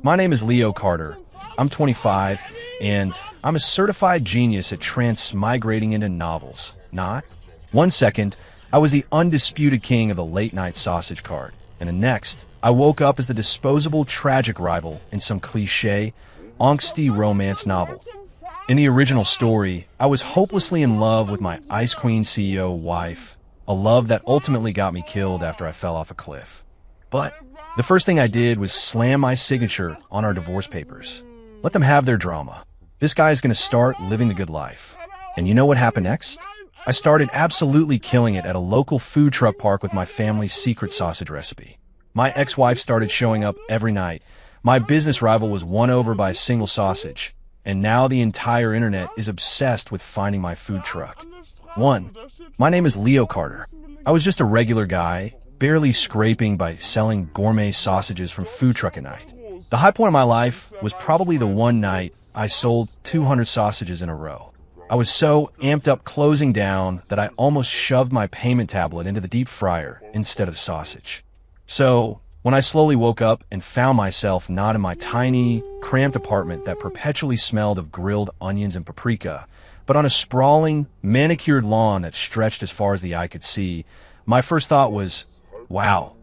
My name is Leo Carter. I'm 25, and I'm a certified genius at transmigrating into novels. Not? 1 second, I was the undisputed king of the late-night sausage cart, and the next, I woke up as the disposable tragic rival in some cliché, angsty romance novel. In the original story, I was hopelessly in love with my Ice Queen CEO wife, a love that ultimately got me killed after I fell off a cliff. But the first thing I did was slam my signature on our divorce papers. Let them have their drama. This guy is going to start living the good life. And you know what happened next? I started absolutely killing it at a local food truck park with my family's secret sausage recipe. My ex-wife started showing up every night. My business rival was won over by a single sausage. And now the entire internet is obsessed with finding my food truck. 1. My name is Leo Carter. I was just a regular guy, barely scraping by selling gourmet sausages from food truck at night. The high point of my life was probably the one night I sold 200 sausages in a row. I was so amped up closing down that I almost shoved my payment tablet into the deep fryer instead of sausage. So, when I slowly woke up and found myself not in my tiny, cramped apartment that perpetually smelled of grilled onions and paprika, but on a sprawling, manicured lawn that stretched as far as the eye could see, my first thought was, wow,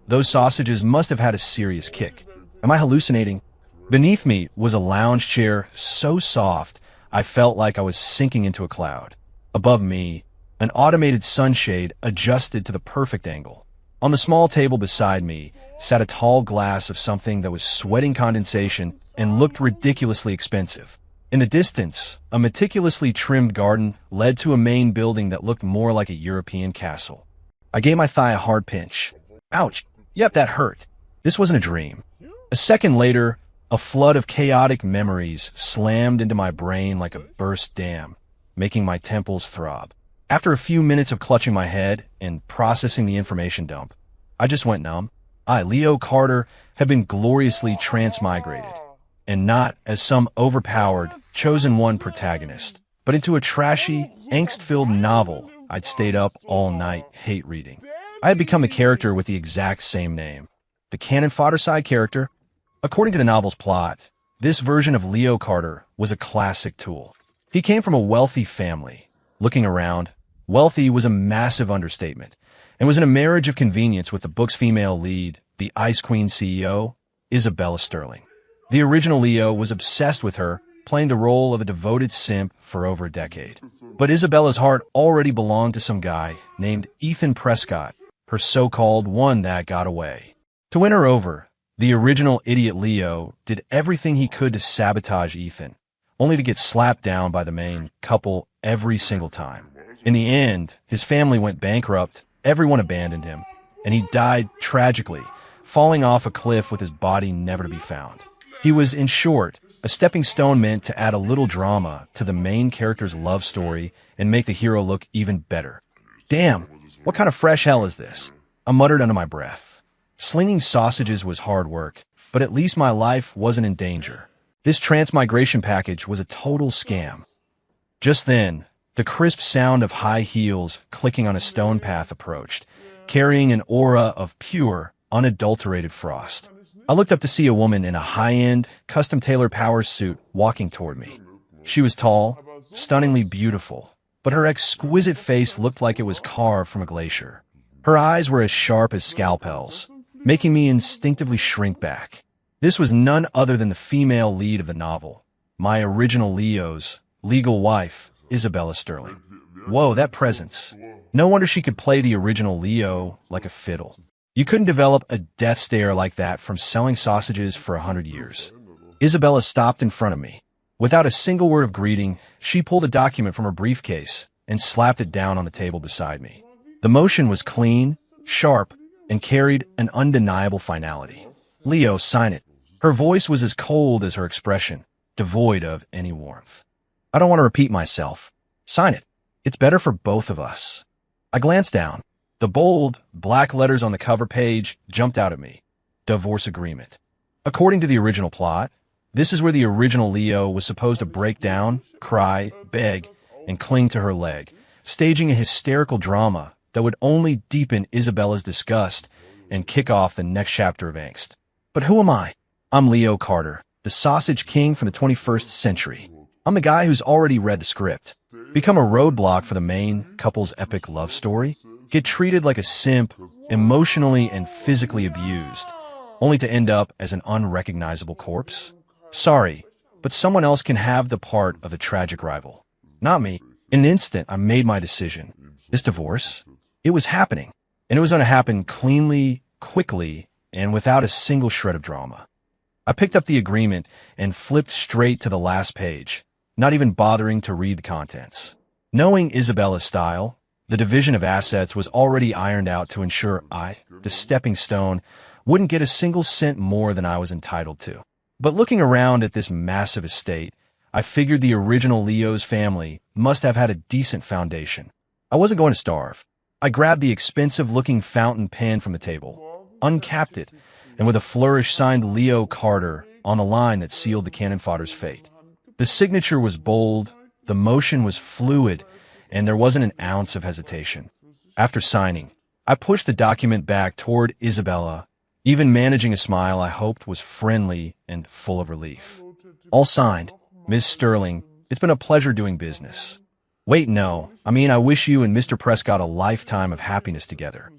those sausages must have had a serious kick. Am I hallucinating? Beneath me was a lounge chair so soft, I felt like I was sinking into a cloud. Above me, an automated sunshade adjusted to the perfect angle. On the small table beside me sat a tall glass of something that was sweating condensation and looked ridiculously expensive. In the distance, a meticulously trimmed garden led to a main building that looked more like a European castle. I gave my thigh a hard pinch. Ouch. Yep, that hurt. This wasn't a dream. A second later, a flood of chaotic memories slammed into my brain like a burst dam, making my temples throb. After a few minutes of clutching my head and processing the information dump, I just went numb. I, Leo Carter, had been gloriously transmigrated, and not as some overpowered, chosen one protagonist, but into a trashy, angst-filled novel I'd stayed up all night hate reading. I had become a character with the exact same name. The cannon fodder side character. According to the novel's plot, this version of Leo Carter was a classic tool. He came from a wealthy family. Looking around, wealthy was a massive understatement, and was in a marriage of convenience with the book's female lead, the Ice Queen CEO, Isabella Sterling. The original Leo was obsessed with her, playing the role of a devoted simp for over a decade. But Isabella's heart already belonged to some guy named Ethan Prescott, her so-called one that got away. To win her over, the original idiot Leo did everything he could to sabotage Ethan, only to get slapped down by the main couple every single time. In the end, his family went bankrupt, everyone abandoned him, and he died tragically, falling off a cliff with his body never to be found. He was, in short, a stepping stone meant to add a little drama to the main character's love story and make the hero look even better. Damn, what kind of fresh hell is this? I muttered under my breath. Slinging sausages was hard work, but at least my life wasn't in danger. This transmigration package was a total scam. Just then, the crisp sound of high heels clicking on a stone path approached, carrying an aura of pure, unadulterated frost. I looked up to see a woman in a high-end, custom-tailored power suit walking toward me. She was tall, stunningly beautiful, but her exquisite face looked like it was carved from a glacier. Her eyes were as sharp as scalpels, making me instinctively shrink back. This was none other than the female lead of the novel, my original Leo's legal wife, Isabella Sterling. Whoa, that presence. No wonder she could play the original Leo like a fiddle. You couldn't develop a death stare like that from selling sausages for 100 years. Isabella stopped in front of me. Without a single word of greeting, she pulled a document from her briefcase and slapped it down on the table beside me. The motion was clean, sharp, and carried an undeniable finality. Leo, sign it. Her voice was as cold as her expression, devoid of any warmth. I don't want to repeat myself. Sign it. It's better for both of us. I glanced down. The bold, black letters on the cover page jumped out at me. Divorce agreement. According to the original plot, this is where the original Leo was supposed to break down, cry, beg, and cling to her leg, staging a hysterical drama that would only deepen Isabella's disgust and kick off the next chapter of angst. But who am I? I'm Leo Carter, the sausage king from the 21st century. I'm the guy who's already read the script, become a roadblock for the main couple's epic love story, get treated like a simp, emotionally and physically abused, only to end up as an unrecognizable corpse. Sorry, but someone else can have the part of the tragic rival. Not me. In an instant, I made my decision. This divorce, it was happening, and it was going to happen cleanly, quickly, and without a single shred of drama. I picked up the agreement and flipped straight to the last page, not even bothering to read the contents. Knowing Isabella's style, the division of assets was already ironed out to ensure I, the stepping stone, wouldn't get a single cent more than I was entitled to. But looking around at this massive estate, I figured the original Leo's family must have had a decent foundation. I wasn't going to starve. I grabbed the expensive-looking fountain pen from the table, uncapped it, and with a flourish signed Leo Carter on the line that sealed the cannon fodder's fate. The signature was bold, the motion was fluid, and there wasn't an ounce of hesitation. After signing, I pushed the document back toward Isabella, even managing a smile I hoped was friendly and full of relief. All signed. Ms. Sterling, it's been a pleasure doing business. Wait, no. I wish you and Mr. Prescott a lifetime of happiness together.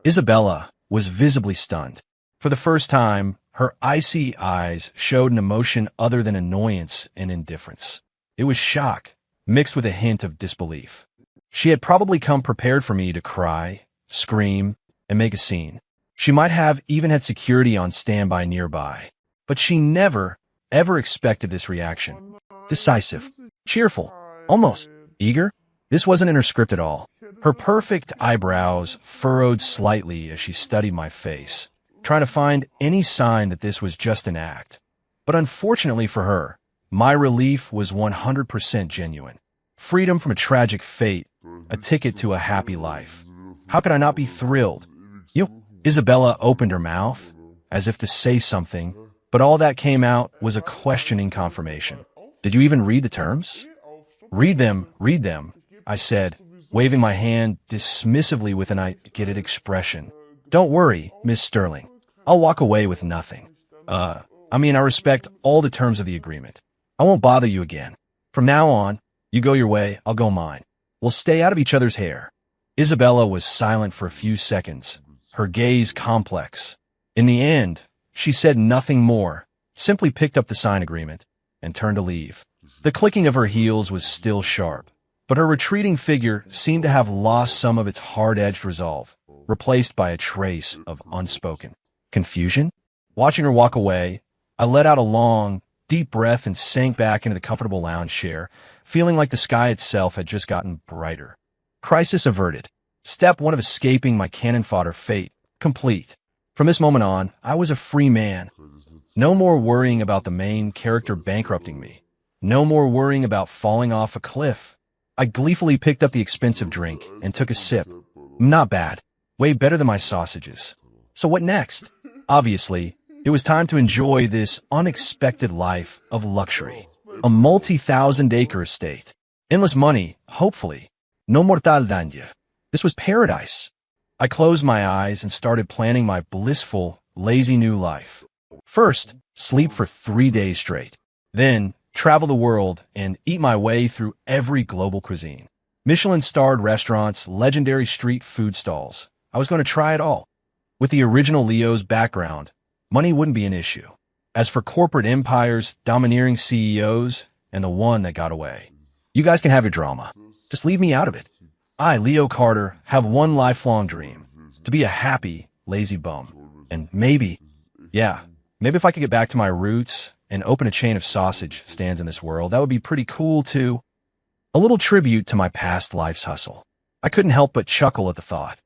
Isabella was visibly stunned. For the first time, her icy eyes showed an emotion other than annoyance and indifference. It was shock, mixed with a hint of disbelief. She had probably come prepared for me to cry, scream, and make a scene. She might have even had security on standby nearby. But she never, ever expected this reaction. Decisive, cheerful, almost eager. This wasn't in her script at all. Her perfect eyebrows furrowed slightly as she studied my face, trying to find any sign that this was just an act. But unfortunately for her, my relief was 100% genuine. Freedom from a tragic fate, a ticket to a happy life. How could I not be thrilled? Isabella opened her mouth, as if to say something, but all that came out was a questioning confirmation. Did you even read the terms? Read them, I said, waving my hand dismissively with an I get it expression. Don't worry, Miss Sterling. I'll walk away with nothing. I respect all the terms of the agreement. I won't bother you again. From now on, you go your way, I'll go mine. We'll stay out of each other's hair. Isabella was silent for a few seconds, her gaze complex. In the end, she said nothing more, simply picked up the sign agreement and turned to leave. The clicking of her heels was still sharp, but her retreating figure seemed to have lost some of its hard-edged resolve, replaced by a trace of unspoken confusion. Watching her walk away, I let out a long, deep breath and sank back into the comfortable lounge chair, feeling like the sky itself had just gotten brighter. Crisis averted. Step one of escaping my cannon fodder fate complete. From this moment on, I was a free man. No more worrying about the main character bankrupting me. No more worrying about falling off a cliff. I gleefully picked up the expensive drink and took a sip. Not bad. Way better than my sausages. So what next? Obviously, it was time to enjoy this unexpected life of luxury. A multi-thousand-acre estate. Endless money, hopefully. No mortal danger. This was paradise. I closed my eyes and started planning my blissful, lazy new life. First, sleep for 3 days straight. Then, travel the world and eat my way through every global cuisine. Michelin-starred restaurants, legendary street food stalls. I was going to try it all. With the original Leo's background, money wouldn't be an issue. As for corporate empires, domineering CEOs, and the one that got away, you guys can have your drama. Just leave me out of it. I, Leo Carter, have one lifelong dream, to be a happy, lazy bum. And maybe if I could get back to my roots and open a chain of sausage stands in this world, that would be pretty cool too. A little tribute to my past life's hustle. I couldn't help but chuckle at the thought.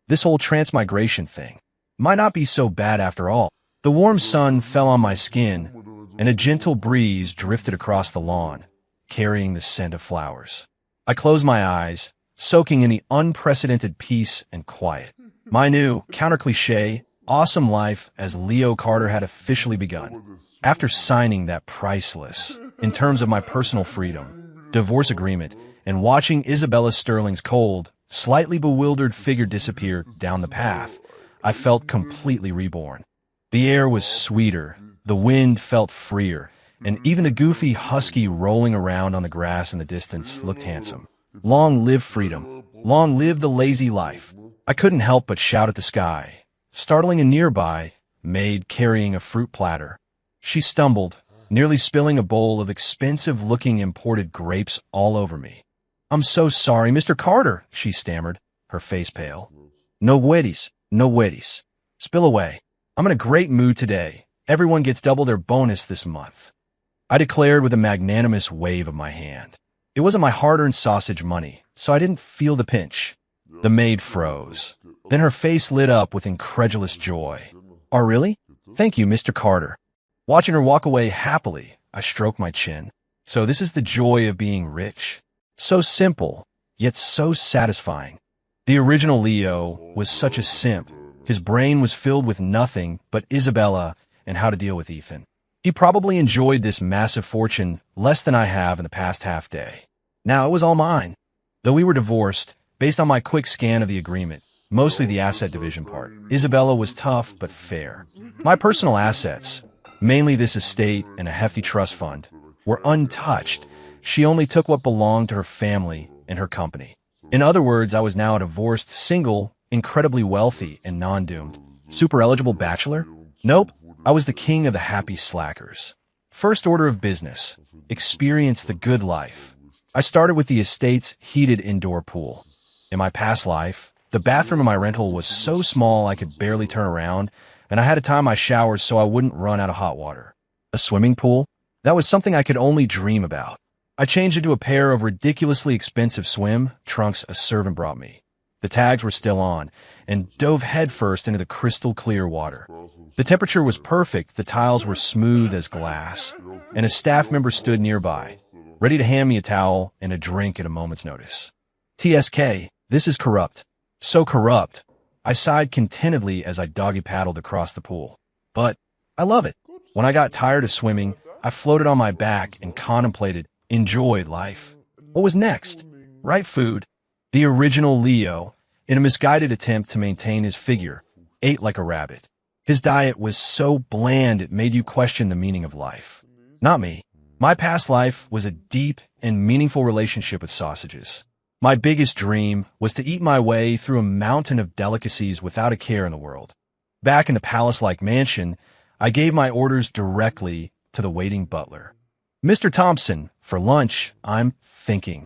This whole transmigration thing might not be so bad after all. The warm sun fell on my skin, and a gentle breeze drifted across the lawn, carrying the scent of flowers. I closed my eyes, soaking in the unprecedented peace and quiet. My new, counter-cliché, awesome life as Leo Carter had officially begun. After signing that priceless, in terms of my personal freedom, divorce agreement, and watching Isabella Sterling's cold, slightly bewildered figure disappear down the path, I felt completely reborn. The air was sweeter, The wind felt freer, and even the goofy husky rolling around on the grass in the distance looked handsome. Long live freedom! Long live the lazy life! I couldn't help but shout at the sky, startling a nearby maid carrying a fruit platter. She stumbled, nearly spilling a bowl of expensive-looking imported grapes all over me. "I'm so sorry, Mr. Carter," she stammered, her face pale. "No worries, no worries. Spill away. I'm in a great mood today. Everyone gets double their bonus this month," I declared with a magnanimous wave of my hand. It wasn't my hard-earned sausage money, so I didn't feel the pinch. The maid froze. Then her face lit up with incredulous joy. "Oh, really? Thank you, Mr. Carter." Watching her walk away happily, I stroked my chin. So this is the joy of being rich. So simple, yet so satisfying. The original Leo was such a simp. His brain was filled with nothing but Isabella and how to deal with Ethan. He probably enjoyed this massive fortune less than I have in the past half day. Now it was all mine. Though we were divorced, based on my quick scan of the agreement, mostly the asset division part, Isabella was tough but fair. My personal assets, mainly this estate and a hefty trust fund, were untouched. She only took what belonged to her family and her company. In other words, I was now a divorced, single, incredibly wealthy, and non-doomed. Super eligible bachelor? Nope, I was the king of the happy slackers. First order of business: experience the good life. I started with the estate's heated indoor pool. In my past life, the bathroom in my rental was so small I could barely turn around, and I had to time my showers so I wouldn't run out of hot water. A swimming pool? That was something I could only dream about. I changed into a pair of ridiculously expensive swim trunks a servant brought me. The tags were still on, and dove headfirst into the crystal clear water. The temperature was perfect, the tiles were smooth as glass, and a staff member stood nearby, ready to hand me a towel and a drink at a moment's notice. TSK, this is corrupt. So corrupt. I sighed contentedly as I doggy-paddled across the pool. But I love it. When I got tired of swimming, I floated on my back and enjoyed life. What was next? Right food. The original Leo, in a misguided attempt to maintain his figure, ate like a rabbit. His diet was so bland it made you question the meaning of life. Not me. My past life was a deep and meaningful relationship with sausages. My biggest dream was to eat my way through a mountain of delicacies without a care in the world. Back in the palace-like mansion, I gave my orders directly to the waiting butler. "Mr. Thompson, for lunch, I'm thinking.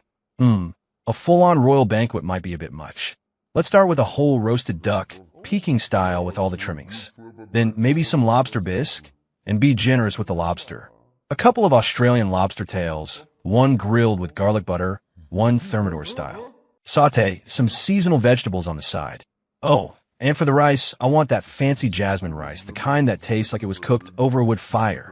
A full-on royal banquet might be a bit much. Let's start with a whole roasted duck, Peking style with all the trimmings. Then maybe some lobster bisque, and be generous with the lobster. A couple of Australian lobster tails, one grilled with garlic butter, one thermidor style. Sauté some seasonal vegetables on the side. Oh, and for the rice, I want that fancy jasmine rice, the kind that tastes like it was cooked over a wood fire."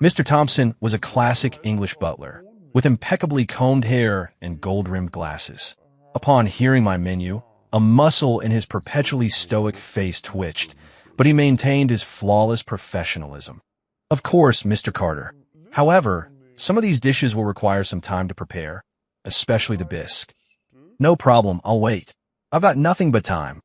Mr. Thompson was a classic English butler, with impeccably combed hair and gold-rimmed glasses. Upon hearing my menu, a muscle in his perpetually stoic face twitched, but he maintained his flawless professionalism. "Of course, Mr. Carter. However, some of these dishes will require some time to prepare, especially the bisque." "No problem, I'll wait. I've got nothing but time."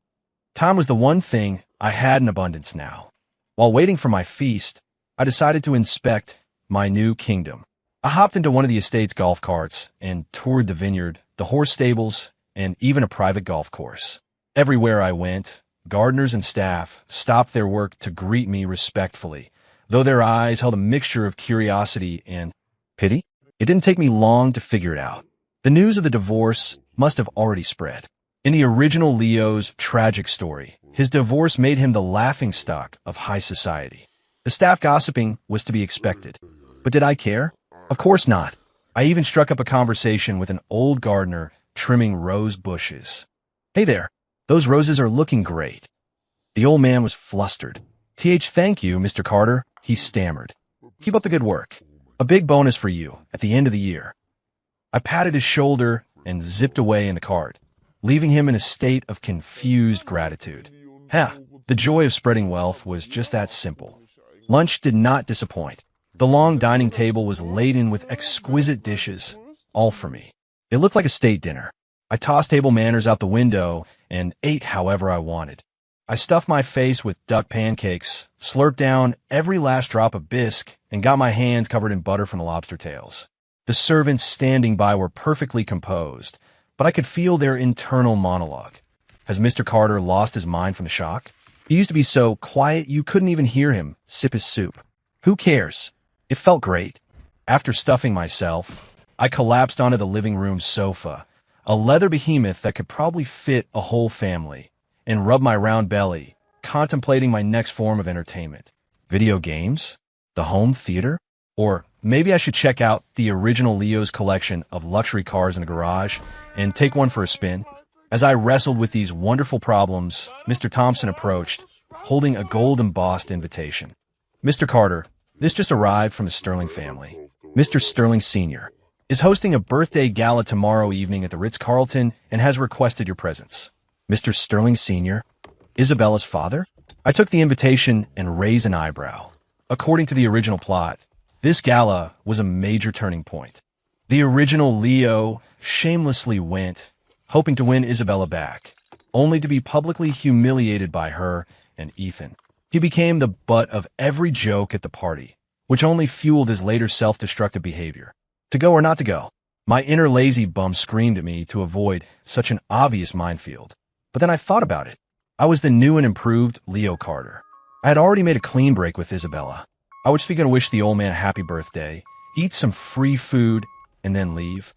Time was the one thing I had in abundance now. While waiting for my feast, I decided to inspect my new kingdom. I hopped into one of the estate's golf carts and toured the vineyard, the horse stables, and even a private golf course. Everywhere I went, gardeners and staff stopped their work to greet me respectfully, though their eyes held a mixture of curiosity and pity. It didn't take me long to figure it out. The news of the divorce must have already spread. In the original Leo's tragic story, his divorce made him the laughingstock of high society. The staff gossiping was to be expected. But did I care? Of course not. I even struck up a conversation with an old gardener trimming rose bushes. "Hey there, those roses are looking great." The old man was flustered. Thank you, Mr. Carter," he stammered. "Keep up the good work. A big bonus for you at the end of the year." I patted his shoulder and zipped away in the cart, leaving him in a state of confused gratitude. The joy of spreading wealth was just that simple. Lunch did not disappoint. The long dining table was laden with exquisite dishes, all for me. It looked like a state dinner. I tossed table manners out the window and ate however I wanted. I stuffed my face with duck pancakes, slurped down every last drop of bisque, and got my hands covered in butter from the lobster tails. The servants standing by were perfectly composed, but I could feel their internal monologue. Has Mr. Carter lost his mind from the shock? He used to be so quiet you couldn't even hear him sip his soup. Who cares? It felt great. After stuffing myself, I collapsed onto the living room sofa, a leather behemoth that could probably fit a whole family, and rubbed my round belly, contemplating my next form of entertainment. Video games? The home theater? Or maybe I should check out the original Leo's collection of luxury cars in a garage and take one for a spin. As I wrestled with these wonderful problems, Mr. Thompson approached, holding a gold-embossed invitation. Mr. Carter, this just arrived from the Sterling family. Mr. Sterling Sr. is hosting a birthday gala tomorrow evening at the Ritz-Carlton and has requested your presence. Mr. Sterling Sr., Isabella's father? I took the invitation and raised an eyebrow. According to the original plot, this gala was a major turning point. The original Leo shamelessly went, hoping to win Isabella back, only to be publicly humiliated by her and Ethan. He became the butt of every joke at the party, which only fueled his later self-destructive behavior. To go or not to go? My inner lazy bum screamed at me to avoid such an obvious minefield. But then I thought about it. I was the new and improved Leo Carter. I had already made a clean break with Isabella. I was going to wish the old man a happy birthday, eat some free food, and then leave.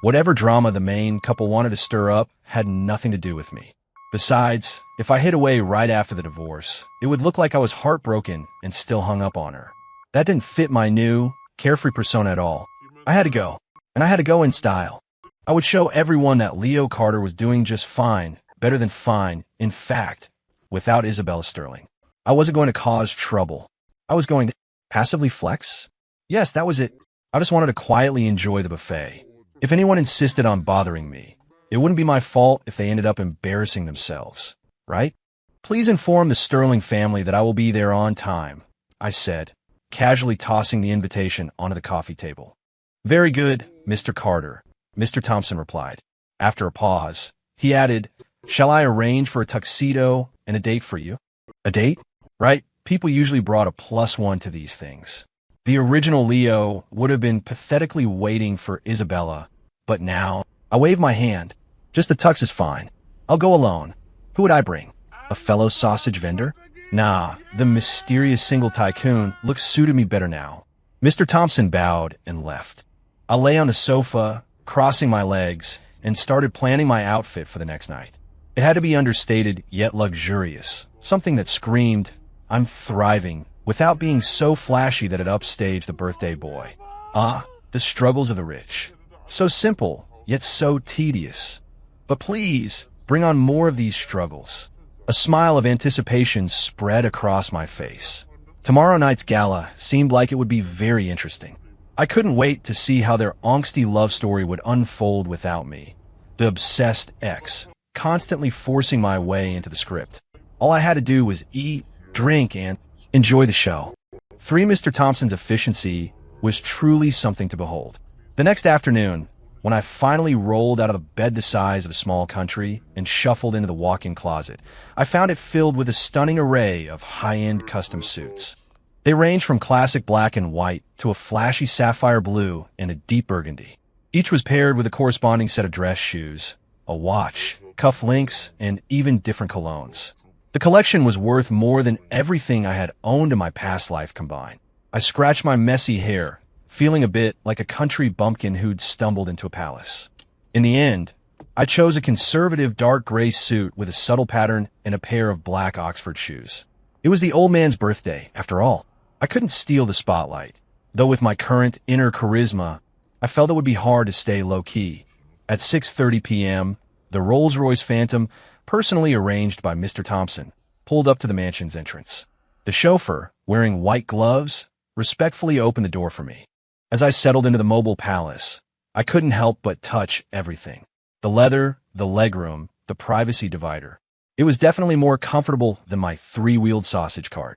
Whatever drama the main couple wanted to stir up had nothing to do with me. Besides, if I hid away right after the divorce, it would look like I was heartbroken and still hung up on her. That didn't fit my new, carefree persona at all. I had to go, and I had to go in style. I would show everyone that Leo Carter was doing just fine, better than fine, in fact, without Isabella Sterling. I wasn't going to cause trouble. I was going to passively flex? Yes, that was it. I just wanted to quietly enjoy the buffet. If anyone insisted on bothering me, it wouldn't be my fault if they ended up embarrassing themselves, right? Please inform the Sterling family that I will be there on time, I said, casually tossing the invitation onto the coffee table. Very good, Mr. Carter, Mr. Thompson replied. After a pause, he added, shall I arrange for a tuxedo and a date for you? A date? Right? People usually brought a +1 to these things. The original Leo would have been pathetically waiting for Isabella, but now, I wave my hand. Just the tux is fine. I'll go alone. Who would I bring? A fellow sausage vendor? Nah, the mysterious single tycoon looks suited me better now. Mr. Thompson bowed and left. I lay on the sofa, crossing my legs, and started planning my outfit for the next night. It had to be understated yet luxurious, something that screamed, I'm thriving, without being so flashy that it upstaged the birthday boy. Ah, the struggles of the rich. So simple, yet so tedious. But please, bring on more of these struggles. A smile of anticipation spread across my face. Tomorrow night's gala seemed like it would be very interesting. I couldn't wait to see how their angsty love story would unfold without me. The obsessed ex, constantly forcing my way into the script. All I had to do was eat, drink, and enjoy the show. 3 Mr. Thompson's efficiency was truly something to behold. The next afternoon, when I finally rolled out of a bed the size of a small country and shuffled into the walk-in closet, I found it filled with a stunning array of high-end custom suits. They ranged from classic black and white to a flashy sapphire blue and a deep burgundy. Each was paired with a corresponding set of dress shoes, a watch, cuff links, and even different colognes. The collection was worth more than everything I had owned in my past life combined. I scratched my messy hair, feeling a bit like a country bumpkin who'd stumbled into a palace. In the end, I chose a conservative dark gray suit with a subtle pattern and a pair of black Oxford shoes. It was the old man's birthday, after all. I couldn't steal the spotlight, though with my current inner charisma, I felt it would be hard to stay low-key. At 6:30 p.m., the Rolls-Royce Phantom, personally arranged by Mr. Thompson, pulled up to the mansion's entrance. The chauffeur, wearing white gloves, respectfully opened the door for me. As I settled into the mobile palace, I couldn't help but touch everything. The leather, the legroom, the privacy divider. It was definitely more comfortable than my 3-wheeled sausage cart.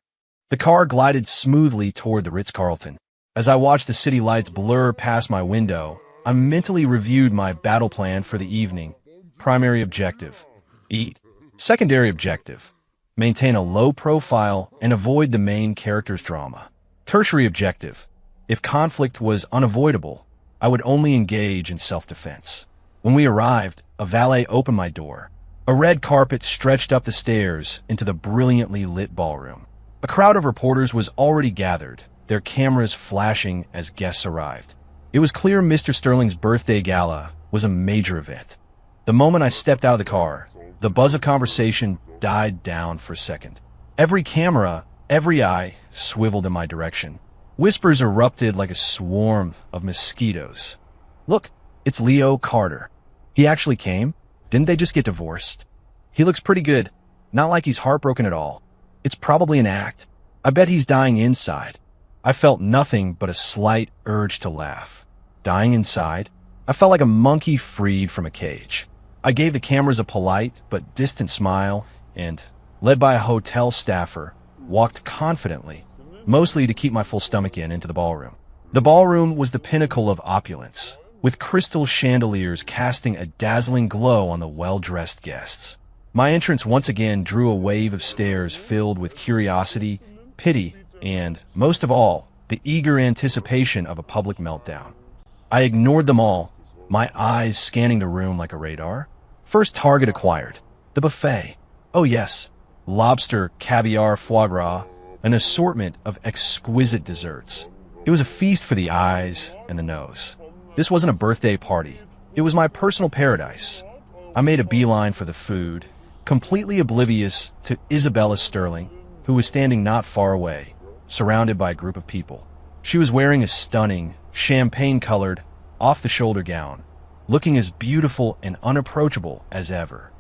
The car glided smoothly toward the Ritz-Carlton. As I watched the city lights blur past my window, I mentally reviewed my battle plan for the evening. Primary objective, eat. Secondary objective, maintain a low profile, and avoid the main character's drama. Tertiary objective. If conflict was unavoidable, I would only engage in self-defense. When we arrived, a valet opened my door. A red carpet stretched up the stairs into the brilliantly lit ballroom. A crowd of reporters was already gathered, their cameras flashing as guests arrived. It was clear Mr. Sterling's birthday gala was a major event. The moment I stepped out of the car, the buzz of conversation died down for a second. Every camera, every eye swiveled in my direction. Whispers erupted like a swarm of mosquitoes. Look, it's Leo Carter. He actually came? Didn't they just get divorced? He looks pretty good. Not like he's heartbroken at all. It's probably an act. I bet he's dying inside. I felt nothing but a slight urge to laugh. Dying inside? I felt like a monkey freed from a cage. I gave the cameras a polite but distant smile and, led by a hotel staffer, walked confidently, mostly to keep my full stomach into the ballroom. The ballroom was the pinnacle of opulence, with crystal chandeliers casting a dazzling glow on the well-dressed guests. My entrance once again drew a wave of stares filled with curiosity, pity, and, most of all, the eager anticipation of a public meltdown. I ignored them all, my eyes scanning the room like a radar. First target acquired, the buffet. Oh yes, lobster, caviar, foie gras, an assortment of exquisite desserts. It was a feast for the eyes and the nose. This wasn't a birthday party. It was my personal paradise. I made a beeline for the food, completely oblivious to Isabella Sterling, who was standing not far away, surrounded by a group of people. She was wearing a stunning, champagne-colored, off-the-shoulder gown, looking as beautiful and unapproachable as ever.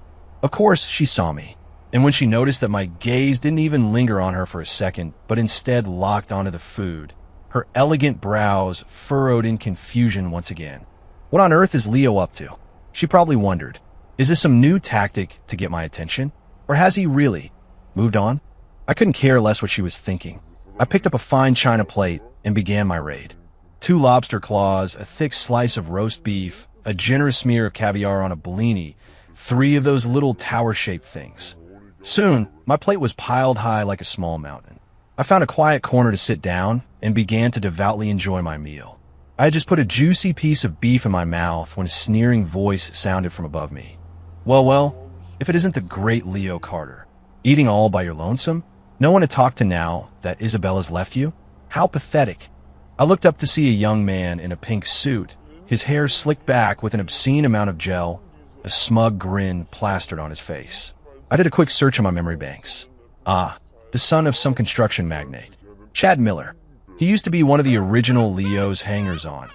Of course, she saw me, and when she noticed that my gaze didn't even linger on her for a second, but instead locked onto the food, her elegant brows furrowed in confusion once again. What on earth is Leo up to? She probably wondered. Is this some new tactic to get my attention? Or has he really moved on? I couldn't care less what she was thinking. I picked up a fine china plate and began my raid. 2 lobster claws, a thick slice of roast beef, a generous smear of caviar on a bellini, 3 of those little tower-shaped things. Soon, my plate was piled high like a small mountain. I found a quiet corner to sit down and began to devoutly enjoy my meal. I had just put a juicy piece of beef in my mouth when a sneering voice sounded from above me. Well, if it isn't the great Leo Carter. Eating all by your lonesome? No one to talk to now that Isabella's left you? How pathetic. I looked up to see a young man in a pink suit, his hair slicked back with an obscene amount of gel, a smug grin plastered on his face. I did a quick search in my memory banks. The son of some construction magnate. Chad Miller. He used to be one of the original Leo's hangers-on,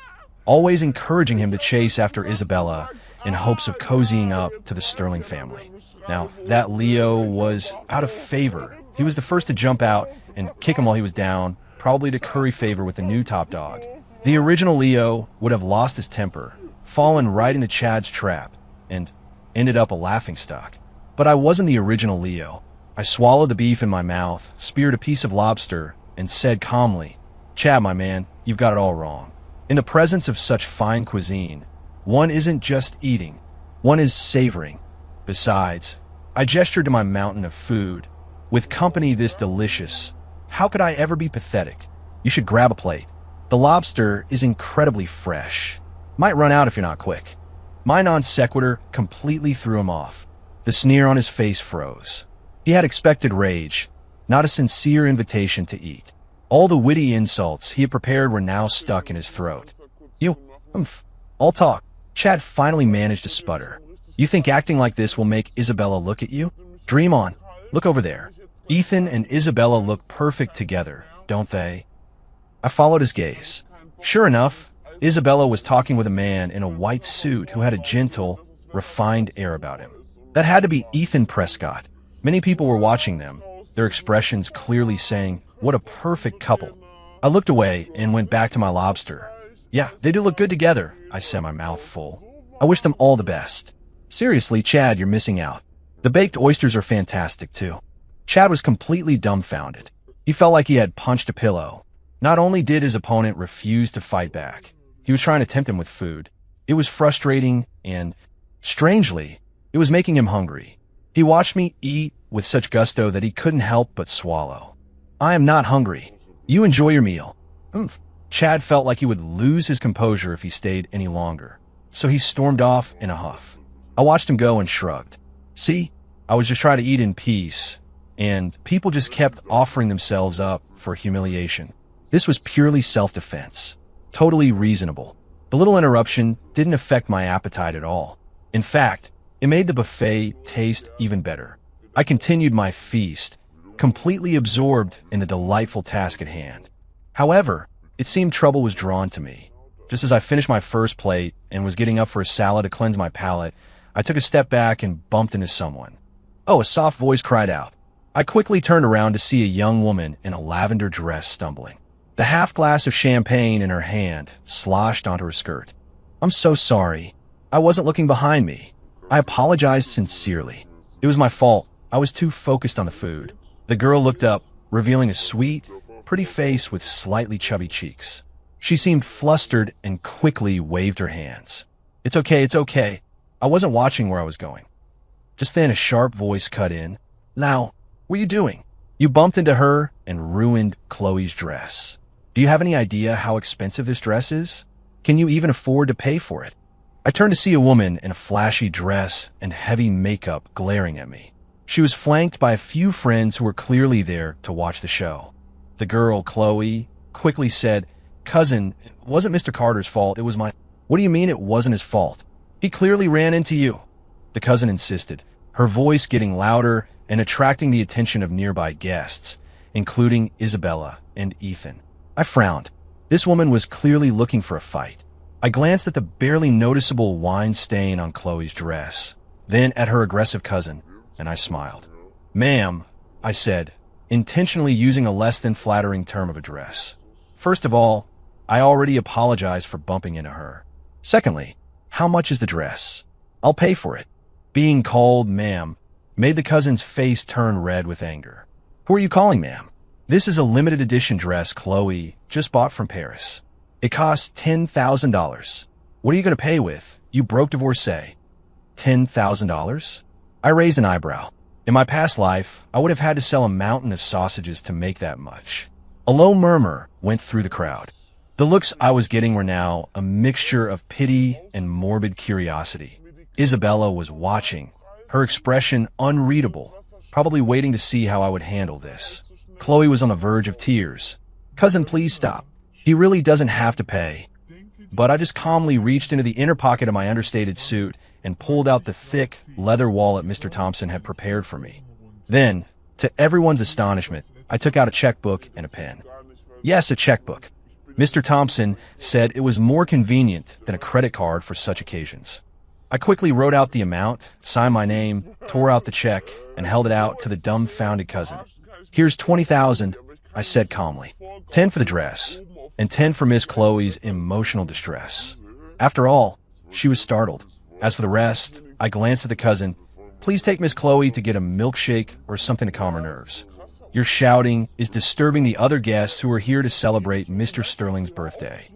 always encouraging him to chase after Isabella in hopes of cozying up to the Sterling family. Now, that Leo was out of favor. He was the first to jump out and kick him while he was down, probably to curry favor with the new top dog. The original Leo would have lost his temper, fallen right into Chad's trap, and ended up a laughingstock. But I wasn't the original Leo. I swallowed the beef in my mouth, speared a piece of lobster, and said calmly, "Chad, my man, you've got it all wrong. In the presence of such fine cuisine, one isn't just eating, one is savoring. Besides, I gestured to my mountain of food. With company this delicious, how could I ever be pathetic? You should grab a plate. The lobster is incredibly fresh. Might run out if you're not quick." My non sequitur completely threw him off. The sneer on his face froze. He had expected rage, not a sincere invitation to eat. All the witty insults he had prepared were now stuck in his throat. I'll talk. Chad finally managed to sputter. "You think acting like this will make Isabella look at you? Dream on. Look over there. Ethan and Isabella look perfect together, don't they?" I followed his gaze. Sure enough, Isabella was talking with a man in a white suit who had a gentle, refined air about him. That had to be Ethan Prescott. Many people were watching them, their expressions clearly saying, "What a perfect couple." I looked away and went back to my lobster. "Yeah, they do look good together," I said, my mouth full. "I wish them all the best." "Seriously, Chad, you're missing out. The baked oysters are fantastic, too." Chad was completely dumbfounded. He felt like he had punched a pillow. Not only did his opponent refuse to fight back, he was trying to tempt him with food. It was frustrating and, strangely, it was making him hungry. He watched me eat with such gusto that he couldn't help but swallow. I am not hungry. You enjoy your meal. Oomph. Chad felt like he would lose his composure if he stayed any longer, so he stormed off in a huff. I watched him go and shrugged. See, I was just trying to eat in peace, and people just kept offering themselves up for humiliation. This was purely self-defense. Totally reasonable. The little interruption didn't affect my appetite at all. In fact, it made the buffet taste even better. I continued my feast, completely absorbed in the delightful task at hand. However, it seemed trouble was drawn to me. Just as I finished my first plate and was getting up for a salad to cleanse my palate, I took a step back and bumped into someone. Oh, a soft voice cried out. I quickly turned around to see a young woman in a lavender dress stumbling. The half glass of champagne in her hand sloshed onto her skirt. I'm so sorry. I wasn't looking behind me. I apologized sincerely. It was my fault. I was too focused on the food. The girl looked up, revealing a sweet, pretty face with slightly chubby cheeks. She seemed flustered and quickly waved her hands. It's okay, it's okay. I wasn't watching where I was going. Just then a sharp voice cut in. Now, what are you doing? You bumped into her and ruined Chloe's dress. Do you have any idea how expensive this dress is? Can you even afford to pay for it? I turned to see a woman in a flashy dress and heavy makeup glaring at me. She was flanked by a few friends who were clearly there to watch the show. The girl, Chloe, quickly said, Cousin, it wasn't Mr. Carter's fault, it was my... What do you mean it wasn't his fault? He clearly ran into you. The cousin insisted, her voice getting louder and attracting the attention of nearby guests, including Isabella and Ethan. I frowned. This woman was clearly looking for a fight. I glanced at the barely noticeable wine stain on Chloe's dress, then at her aggressive cousin, and I smiled. Ma'am, I said, intentionally using a less than flattering term of address. First of all, I already apologized for bumping into her. Secondly, how much is the dress? I'll pay for it. Being called ma'am made the cousin's face turn red with anger. Who are you calling ma'am? This is a limited edition dress Chloe just bought from Paris. It costs $10,000. What are you going to pay with, you broke divorcee? $10,000? I raised an eyebrow. In my past life, I would have had to sell a mountain of sausages to make that much. A low murmur went through the crowd. The looks I was getting were now a mixture of pity and morbid curiosity. Isabella was watching, her expression unreadable, probably waiting to see how I would handle this. Chloe was on the verge of tears. Cousin, please stop. He really doesn't have to pay. But I just calmly reached into the inner pocket of my understated suit and pulled out the thick leather wallet Mr. Thompson had prepared for me. Then, to everyone's astonishment, I took out a checkbook and a pen. Yes, a checkbook. Mr. Thompson said it was more convenient than a credit card for such occasions. I quickly wrote out the amount, signed my name, tore out the check, and held it out to the dumbfounded cousin. Here's $20,000, I said calmly. 10 for the dress, and 10 for Miss Chloe's emotional distress. After all, she was startled. As for the rest, I glanced at the cousin. Please take Miss Chloe to get a milkshake or something to calm her nerves. Your shouting is disturbing the other guests who are here to celebrate Mr. Sterling's birthday.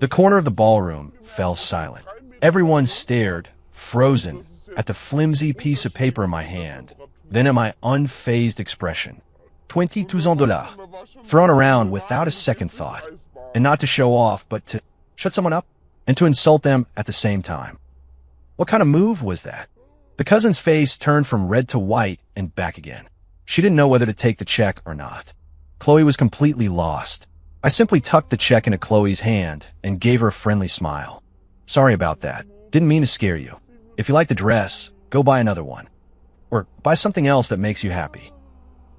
The corner of the ballroom fell silent. Everyone stared, frozen, at the flimsy piece of paper in my hand, then at my unfazed expression. $22,000, thrown around without a second thought, and not to show off, but to shut someone up and to insult them at the same time. What kind of move was that? The cousin's face turned from red to white and back again. She didn't know whether to take the check or not. Chloe was completely lost. I simply tucked the check into Chloe's hand and gave her a friendly smile. Sorry about that. Didn't mean to scare you. If you like the dress, go buy another one. Or buy something else that makes you happy.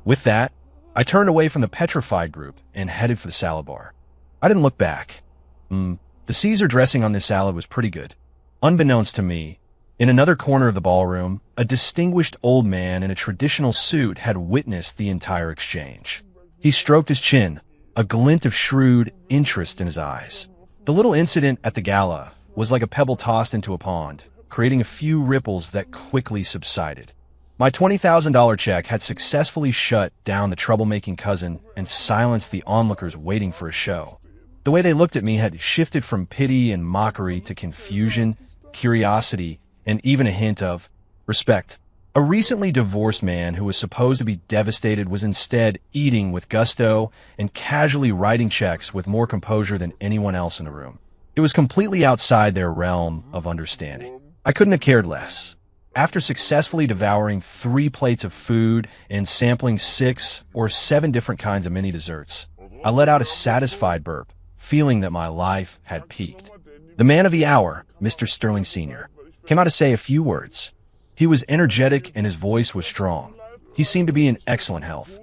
With that, I turned away from the petrified group and headed for the salad bar. I didn't look back. The Caesar dressing on this salad was pretty good. Unbeknownst to me, in another corner of the ballroom, a distinguished old man in a traditional suit had witnessed the entire exchange. He stroked his chin, a glint of shrewd interest in his eyes. The little incident at the gala was like a pebble tossed into a pond, creating a few ripples that quickly subsided. My $20,000 check had successfully shut down the troublemaking cousin and silenced the onlookers waiting for a show. The way they looked at me had shifted from pity and mockery to confusion, curiosity, and even a hint of respect. A recently divorced man who was supposed to be devastated was instead eating with gusto and casually writing checks with more composure than anyone else in the room. It was completely outside their realm of understanding. I couldn't have cared less. After successfully devouring 3 plates of food and sampling 6 or 7 different kinds of mini desserts, I let out a satisfied burp, feeling that my life had peaked. The man of the hour, Mr. Sterling Sr., came out to say a few words. He was energetic and his voice was strong. He seemed to be in excellent health.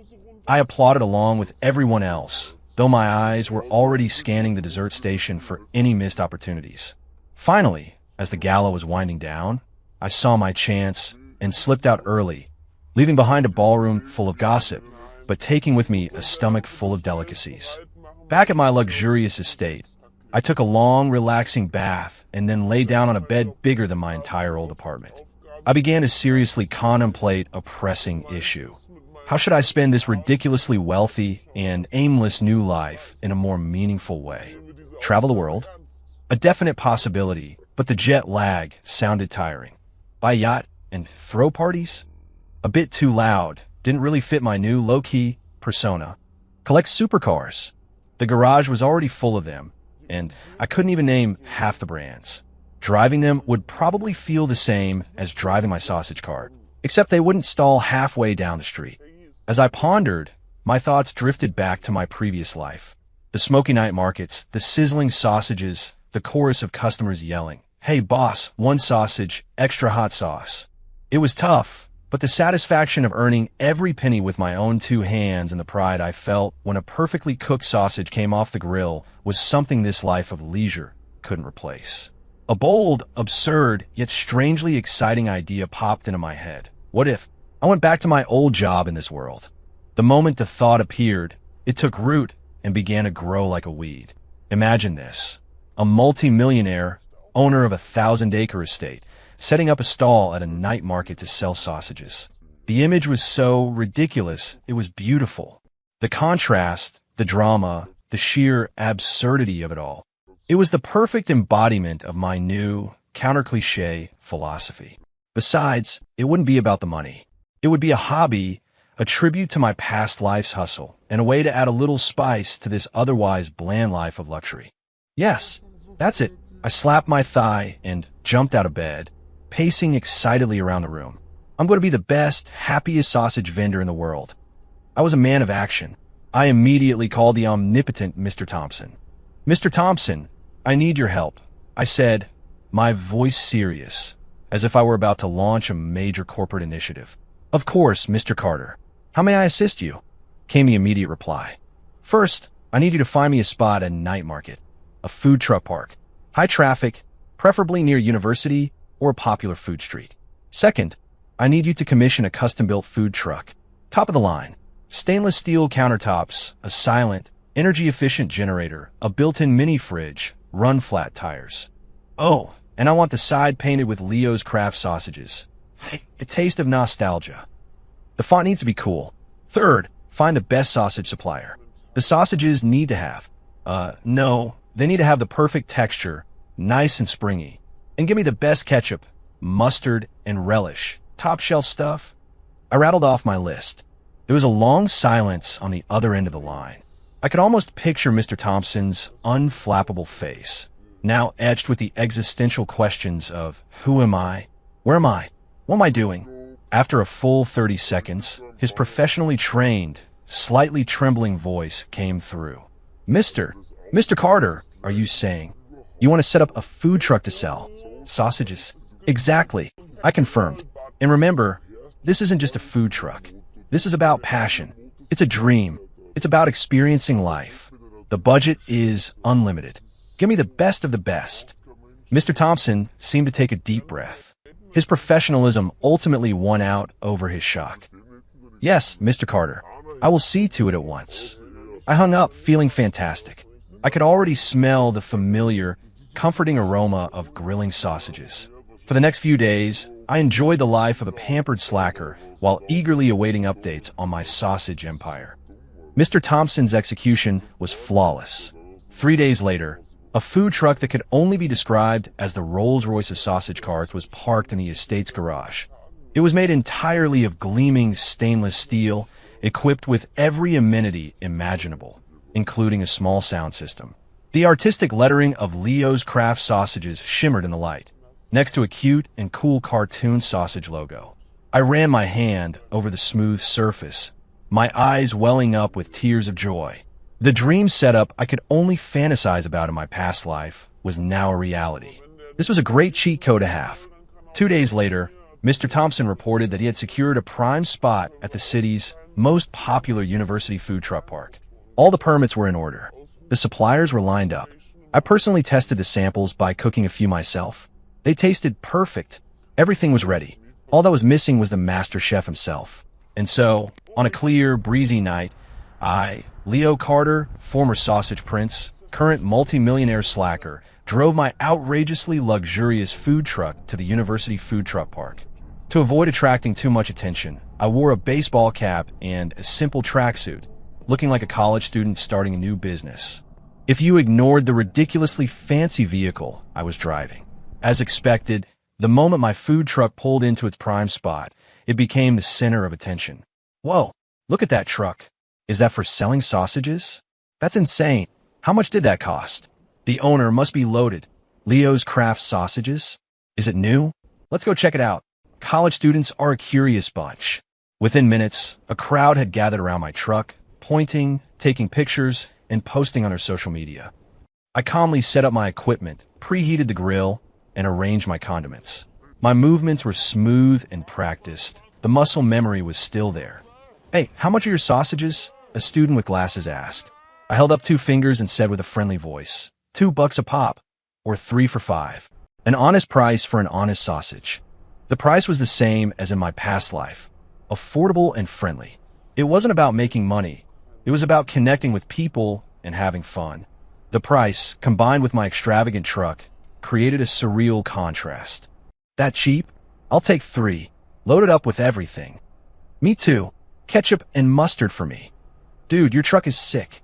I applauded along with everyone else, though my eyes were already scanning the dessert station for any missed opportunities. Finally, as the gala was winding down, I saw my chance and slipped out early, leaving behind a ballroom full of gossip, but taking with me a stomach full of delicacies. Back at my luxurious estate, I took a long, relaxing bath and then lay down on a bed bigger than my entire old apartment. I began to seriously contemplate a pressing issue. How should I spend this ridiculously wealthy and aimless new life in a more meaningful way? Travel the world? A definite possibility, but the jet lag sounded tiring. Buy a yacht and throw parties? A bit too loud, didn't really fit my new low-key persona. Collect supercars. The garage was already full of them, and I couldn't even name half the brands. Driving them would probably feel the same as driving my sausage cart, except they wouldn't stall halfway down the street. As I pondered, my thoughts drifted back to my previous life. The smoky night markets, the sizzling sausages, the chorus of customers yelling, "Hey boss, 1 sausage, extra hot sauce." It was tough, but the satisfaction of earning every penny with my own 2 hands and the pride I felt when a perfectly cooked sausage came off the grill was something this life of leisure couldn't replace. A bold, absurd, yet strangely exciting idea popped into my head. What if I went back to my old job in this world? The moment the thought appeared, it took root and began to grow like a weed. Imagine this: a multi-millionaire, owner of a 1,000-acre estate, setting up a stall at a night market to sell sausages. The image was so ridiculous, it was beautiful. The contrast, the drama, the sheer absurdity of it all. It was the perfect embodiment of my new, counter-cliché philosophy. Besides, it wouldn't be about the money. It would be a hobby, a tribute to my past life's hustle, and a way to add a little spice to this otherwise bland life of luxury. Yes, that's it. I slapped my thigh and jumped out of bed, pacing excitedly around the room. I'm going to be the best, happiest sausage vendor in the world. I was a man of action. I immediately called the omnipotent Mr. Thompson. "Mr. Thompson, I need your help," I said, my voice serious, as if I were about to launch a major corporate initiative. "Of course, Mr. Carter. How may I assist you?" came the immediate reply. "First, I need you to find me a spot at a night market, a food truck park, high traffic, preferably near University or a popular food street. Second, I need you to commission a custom-built food truck, top of the line, stainless steel countertops, a silent, energy-efficient generator, a built-in mini fridge, run-flat tires. Oh, and I want the side painted with Leo's Craft sausages. A taste of nostalgia. The font needs to be cool. Third, find the best sausage supplier. The sausages need to have, they need to have the perfect texture, nice and springy. And give me the best ketchup, mustard, and relish. Top shelf stuff." I rattled off my list. There was a long silence on the other end of the line. I could almost picture Mr. Thompson's unflappable face, now etched with the existential questions of, who am I? Where am I? What am I doing? After a full 30 seconds, his professionally trained, slightly trembling voice came through. Mr. Carter, are you saying? You want to set up a food truck to sell sausages?" "Exactly," I confirmed. "And remember, this isn't just a food truck. This is about passion. It's a dream. It's about experiencing life. The budget is unlimited. Give me the best of the best." Mr. Thompson seemed to take a deep breath. His professionalism ultimately won out over his shock. "Yes, Mr. Carter, I will see to it at once." I hung up feeling fantastic. I could already smell the familiar, comforting aroma of grilling sausages. For the next few days, I enjoyed the life of a pampered slacker while eagerly awaiting updates on my sausage empire. Mr. Thompson's execution was flawless. 3 days later, a food truck that could only be described as the Rolls-Royce of sausage carts was parked in the estate's garage. It was made entirely of gleaming stainless steel, equipped with every amenity imaginable, including a small sound system. The artistic lettering of Leo's Craft Sausages shimmered in the light, next to a cute and cool cartoon sausage logo. I ran my hand over the smooth surface, my eyes welling up with tears of joy. The dream setup I could only fantasize about in my past life was now a reality. This was a great cheat code to have. 2 days later, Mr. Thompson reported that he had secured a prime spot at the city's most popular university food truck park. All the permits were in order. The suppliers were lined up. I personally tested the samples by cooking a few myself. They tasted perfect. Everything was ready. All that was missing was the master chef himself. And so, on a clear, breezy night, I, Leo Carter, former sausage prince, current multi-millionaire slacker, drove my outrageously luxurious food truck to the university food truck park. To avoid attracting too much attention, I wore a baseball cap and a simple tracksuit, looking like a college student starting a new business. If you ignored the ridiculously fancy vehicle I was driving. As expected, the moment my food truck pulled into its prime spot, it became the center of attention. Whoa, look at that truck. Is that for selling sausages? That's insane. How much did that cost? The owner must be loaded. Leo's Craft Sausages? Is it new? Let's go check it out. College students are a curious bunch. Within minutes, a crowd had gathered around my truck, pointing, taking pictures, and posting on their social media. I calmly set up my equipment, preheated the grill, and arranged my condiments. My movements were smooth and practiced. The muscle memory was still there. Hey, how much are your sausages? A student with glasses asked. I held up 2 fingers and said with a friendly voice, $2 a pop, or 3 for $5. An honest price for an honest sausage. The price was the same as in my past life, affordable and friendly. It wasn't about making money. It was about connecting with people and having fun. The price, combined with my extravagant truck, created a surreal contrast. That cheap? I'll take 3, loaded up with everything. Me too. Ketchup and mustard for me. Dude, your truck is sick.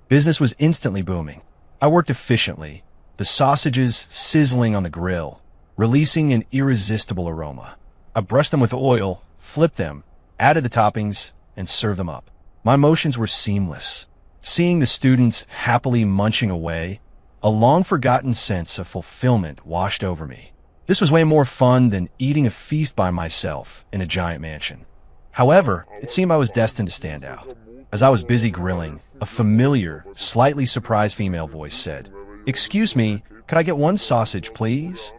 Business was instantly booming. I worked efficiently, the sausages sizzling on the grill, releasing an irresistible aroma. I brushed them with oil, flipped them, added the toppings, and served them up. My motions were seamless. Seeing the students happily munching away, a long-forgotten sense of fulfillment washed over me. This was way more fun than eating a feast by myself in a giant mansion. However, it seemed I was destined to stand out. As I was busy grilling, a familiar, slightly surprised female voice said, "Excuse me, could I get 1 sausage, please?"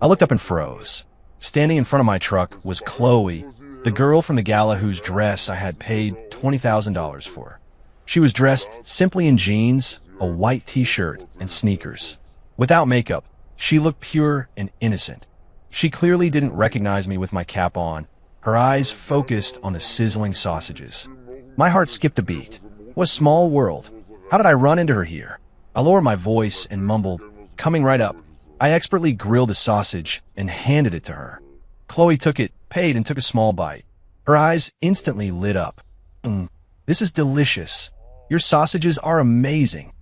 I looked up and froze. Standing in front of my truck was Chloe, the girl from the gala whose dress I had paid $20,000 for. She was dressed simply in jeans, a white t-shirt, and sneakers. Without makeup, she looked pure and innocent. She clearly didn't recognize me with my cap on, her eyes focused on the sizzling sausages. My heart skipped a beat. What a small world. How did I run into her here? I lowered my voice and mumbled, "Coming right up." I expertly grilled a sausage and handed it to her. Chloe took it, paid, and took a small bite. Her eyes instantly lit up. This is delicious. Your sausages are amazing."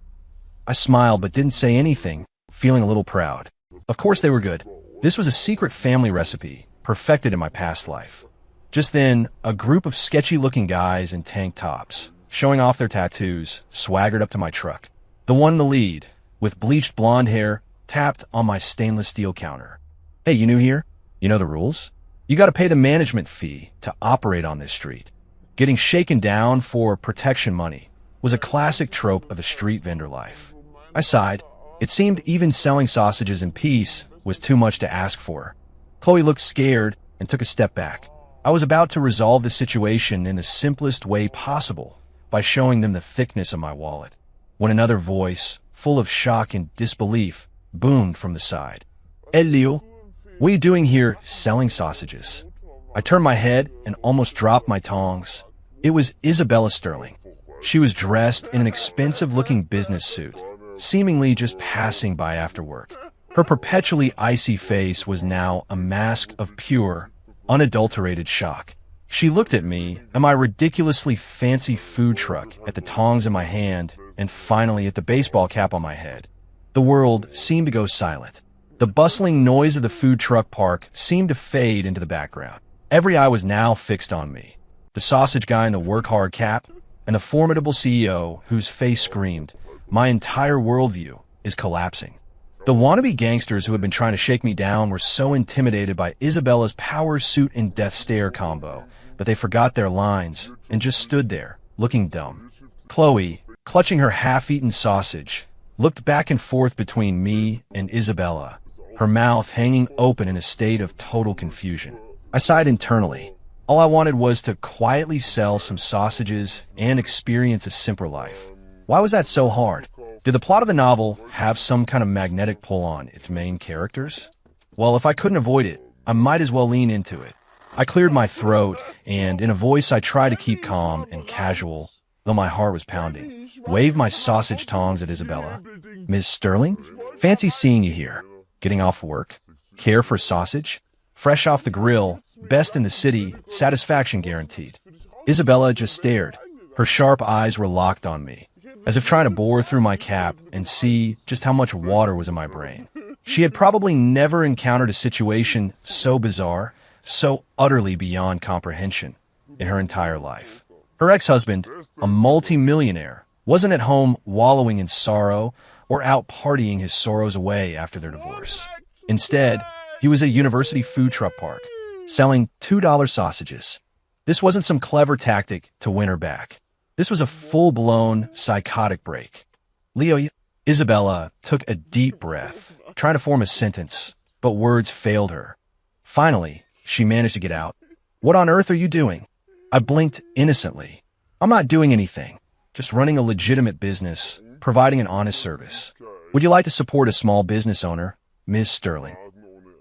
I smiled but didn't say anything, feeling a little proud. Of course they were good. This was a secret family recipe, perfected in my past life. Just then, a group of sketchy-looking guys in tank tops, showing off their tattoos, swaggered up to my truck. The one in the lead, with bleached blonde hair, tapped on my stainless steel counter. "Hey, you new here? You know the rules? You gotta pay the management fee to operate on this street." Getting shaken down for protection money was a classic trope of the street vendor life. I sighed. It seemed even selling sausages in peace was too much to ask for. Chloe looked scared and took a step back. I was about to resolve the situation in the simplest way possible by showing them the thickness of my wallet, when another voice, full of shock and disbelief, boomed from the side. "Hey, Leo, what are you doing here selling sausages?" I turned my head and almost dropped my tongs. It was Isabella Sterling. She was dressed in an expensive-looking business suit, seemingly just passing by after work. Her perpetually icy face was now a mask of pure, unadulterated shock. She looked at me and my ridiculously fancy food truck, at the tongs in my hand, and finally at the baseball cap on my head. The world seemed to go silent. The bustling noise of the food truck park seemed to fade into the background. Every eye was now fixed on me. The sausage guy in the work-hard cap, and the formidable CEO whose face screamed, "My entire worldview is collapsing." The wannabe gangsters who had been trying to shake me down were so intimidated by Isabella's power suit and death stare combo that they forgot their lines and just stood there, looking dumb. Chloe, clutching her half-eaten sausage, looked back and forth between me and Isabella, her mouth hanging open in a state of total confusion. I sighed internally. All I wanted was to quietly sell some sausages and experience a simpler life. Why was that so hard? Did the plot of the novel have some kind of magnetic pull on its main characters? Well, if I couldn't avoid it, I might as well lean into it. I cleared my throat, and in a voice I tried to keep calm and casual, though my heart was pounding, waved my sausage tongs at Isabella. "Ms. Sterling? Fancy seeing you here. Getting off work? Care for sausage? Fresh off the grill, best in the city, satisfaction guaranteed." Isabella just stared. Her sharp eyes were locked on me, as if trying to bore through my cap and see just how much water was in my brain. She had probably never encountered a situation so bizarre, so utterly beyond comprehension in her entire life. Her ex-husband, a multi-millionaire, wasn't at home wallowing in sorrow or out partying his sorrows away after their divorce. Instead, he was at a university food truck park, selling $2 sausages. This wasn't some clever tactic to win her back. This was a full-blown psychotic break. "Leo," Isabella took a deep breath, trying to form a sentence, but words failed her. Finally, she managed to get out. "What on earth are you doing?" I blinked innocently. "I'm not doing anything. Just running a legitimate business, providing an honest service. Would you like to support a small business owner, Ms. Sterling?"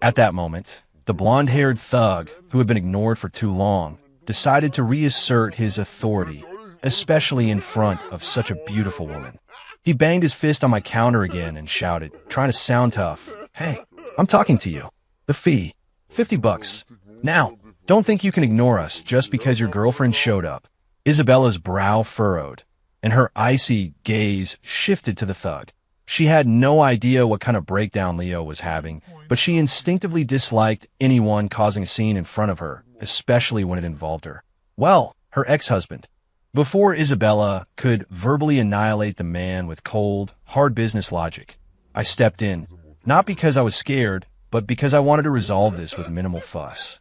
At that moment, the blonde-haired thug, who had been ignored for too long, decided to reassert his authority, especially in front of such a beautiful woman. He banged his fist on my counter again and shouted, trying to sound tough, "Hey, I'm talking to you. The fee, $50. Now, don't think you can ignore us just because your girlfriend showed up." Isabella's brow furrowed, and her icy gaze shifted to the thug. She had no idea what kind of breakdown Leo was having, but she instinctively disliked anyone causing a scene in front of her, especially when it involved her. Well, her ex-husband. Before Isabella could verbally annihilate the man with cold, hard business logic, I stepped in, not because I was scared, but because I wanted to resolve this with minimal fuss.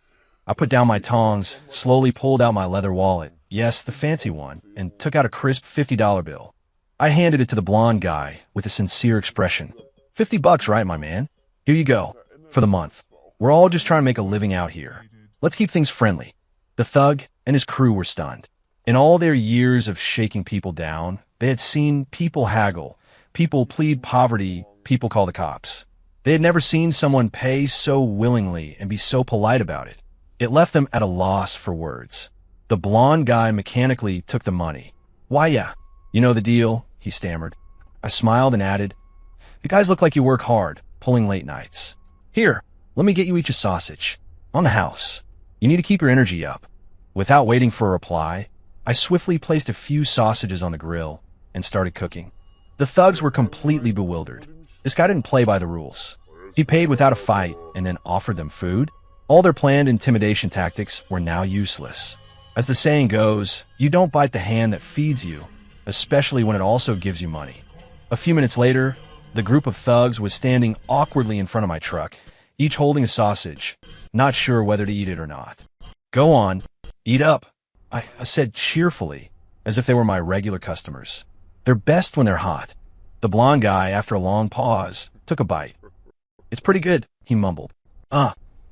I put down my tongs, slowly pulled out my leather wallet, yes, the fancy one, and took out a crisp $50 bill. I handed it to the blonde guy with a sincere expression. $50, right, my man? Here you go. For the month. We're all just trying to make a living out here. Let's keep things friendly." The thug and his crew were stunned. In all their years of shaking people down, they had seen people haggle, people plead poverty, people call the cops. They had never seen someone pay so willingly and be so polite about it. It left them at a loss for words. The blonde guy mechanically took the money. "Why, yeah. You know the deal," he stammered. I smiled and added, "The guys look like you work hard, pulling late nights. Here, let me get you each a sausage. On the house. You need to keep your energy up." Without waiting for a reply, I swiftly placed a few sausages on the grill and started cooking. The thugs were completely bewildered. This guy didn't play by the rules. He paid without a fight and then offered them food. All their planned intimidation tactics were now useless. As the saying goes, you don't bite the hand that feeds you, especially when it also gives you money. A few minutes later, the group of thugs was standing awkwardly in front of my truck, each holding a sausage, not sure whether to eat it or not. "Go on, eat up," I said cheerfully, as if they were my regular customers. "They're best when they're hot." The blonde guy, after a long pause, took a bite. "It's pretty good," he mumbled.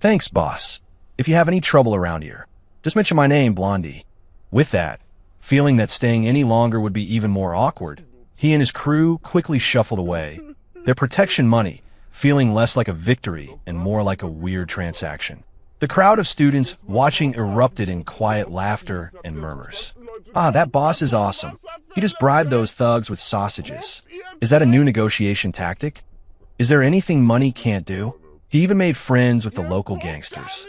Thanks, boss. If you have any trouble around here, just mention my name, Blondie." With that, feeling that staying any longer would be even more awkward, he and his crew quickly shuffled away, their protection money feeling less like a victory and more like a weird transaction. The crowd of students watching erupted in quiet laughter and murmurs. That boss is awesome. He just bribed those thugs with sausages. Is that a new negotiation tactic? Is there anything money can't do? He even made friends with the local gangsters.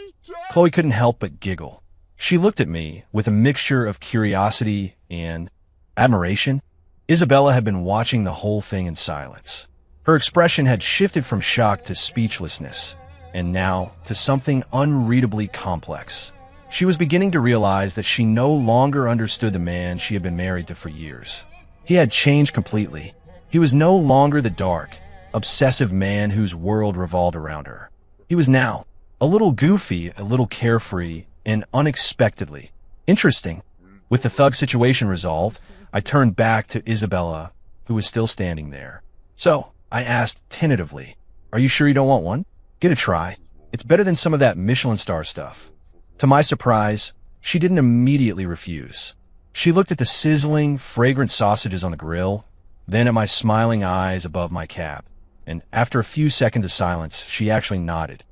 Chloe couldn't help but giggle. She looked at me with a mixture of curiosity and admiration. Isabella had been watching the whole thing in silence. Her expression had shifted from shock to speechlessness, and now to something unreadably complex. She was beginning to realize that she no longer understood the man she had been married to for years. He had changed completely. He was no longer the dark, obsessive man whose world revolved around her. He was now a little goofy, a little carefree, and unexpectedly interesting. With the thug situation resolved, I turned back to Isabella, who was still standing there. "So," I asked tentatively, "are you sure you don't want one? Get a try. It's better than some of that Michelin star stuff." To my surprise, she didn't immediately refuse. She looked at the sizzling, fragrant sausages on the grill, then at my smiling eyes above my cap, and after a few seconds of silence, she actually nodded.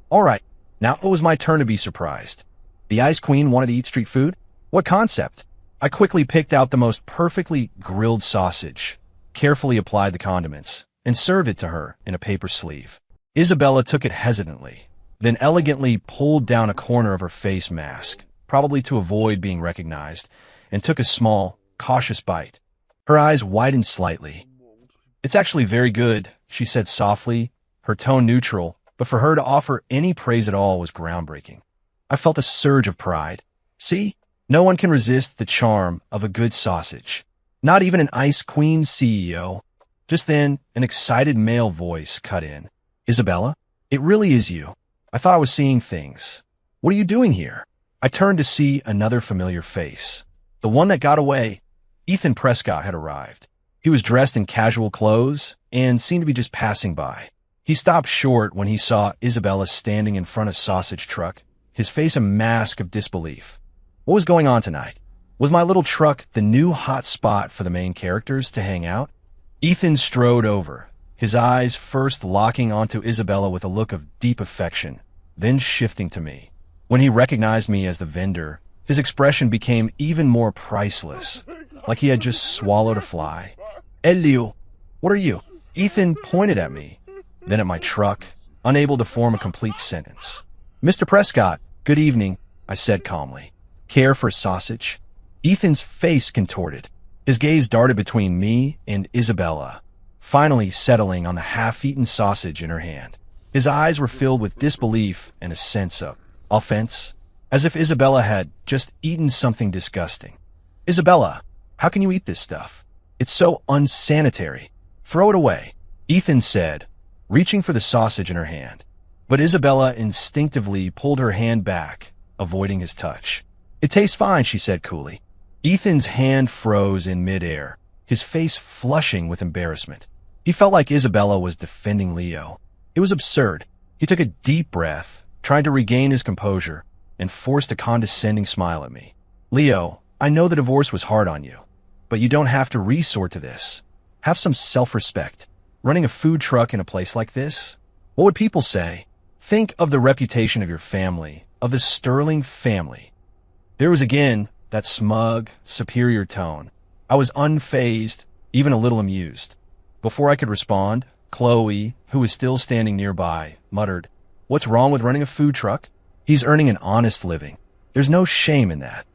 All right, now it was my turn to be surprised. The Ice Queen wanted to eat street food? What concept? I quickly picked out the most perfectly grilled sausage, carefully applied the condiments, and served it to her in a paper sleeve. Isabella took it hesitantly, then elegantly pulled down a corner of her face mask, probably to avoid being recognized, and took a small, cautious bite. Her eyes widened slightly. "It's actually very good," she said softly, her tone neutral, but for her to offer any praise at all was groundbreaking. I felt a surge of pride. See, no one can resist the charm of a good sausage. Not even an Ice Queen CEO. Just then, an excited male voice cut in. "Isabella, it really is you. I thought I was seeing things. What are you doing here?" I turned to see another familiar face. The one that got away. Ethan Prescott had arrived. He was dressed in casual clothes and seemed to be just passing by. He stopped short when he saw Isabella standing in front of Sausage Truck, his face a mask of disbelief. What was going on tonight? Was my little truck the new hot spot for the main characters to hang out? Ethan strode over, his eyes first locking onto Isabella with a look of deep affection, then shifting to me. When he recognized me as the vendor, his expression became even more priceless, like he had just swallowed a fly. "Elio, what are you?" Ethan pointed at me, then at my truck, unable to form a complete sentence. "Mr. Prescott, good evening," I said calmly. "Care for sausage?" Ethan's face contorted. His gaze darted between me and Isabella, finally settling on the half-eaten sausage in her hand. His eyes were filled with disbelief and a sense of offense, as if Isabella had just eaten something disgusting. "Isabella, how can you eat this stuff? It's so unsanitary. Throw it away," Ethan said, reaching for the sausage in her hand. But Isabella instinctively pulled her hand back, avoiding his touch. "It tastes fine," she said coolly. Ethan's hand froze in midair, his face flushing with embarrassment. He felt like Isabella was defending Leo. It was absurd. He took a deep breath, trying to regain his composure, and forced a condescending smile at me. "Leo, I know the divorce was hard on you, but you don't have to resort to this. Have some self-respect. Running a food truck in a place like this? What would people say? Think of the reputation of your family, of the Sterling family." There was again that smug, superior tone. I was unfazed, even a little amused. Before I could respond, Chloe, who was still standing nearby, muttered, "What's wrong with running a food truck? He's earning an honest living. There's no shame in that."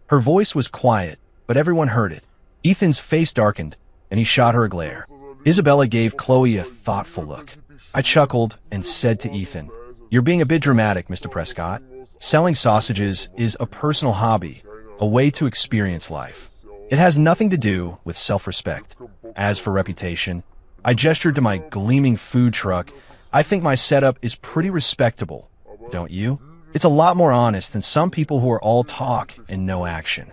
Her voice was quiet, but everyone heard it. Ethan's face darkened, and he shot her a glare. Isabella gave Chloe a thoughtful look. I chuckled and said to Ethan, "You're being a bit dramatic, Mr. Prescott. Selling sausages is a personal hobby, a way to experience life. It has nothing to do with self-respect. As for reputation," I gestured to my gleaming food truck, "I think my setup is pretty respectable, don't you? It's a lot more honest than some people who are all talk and no action."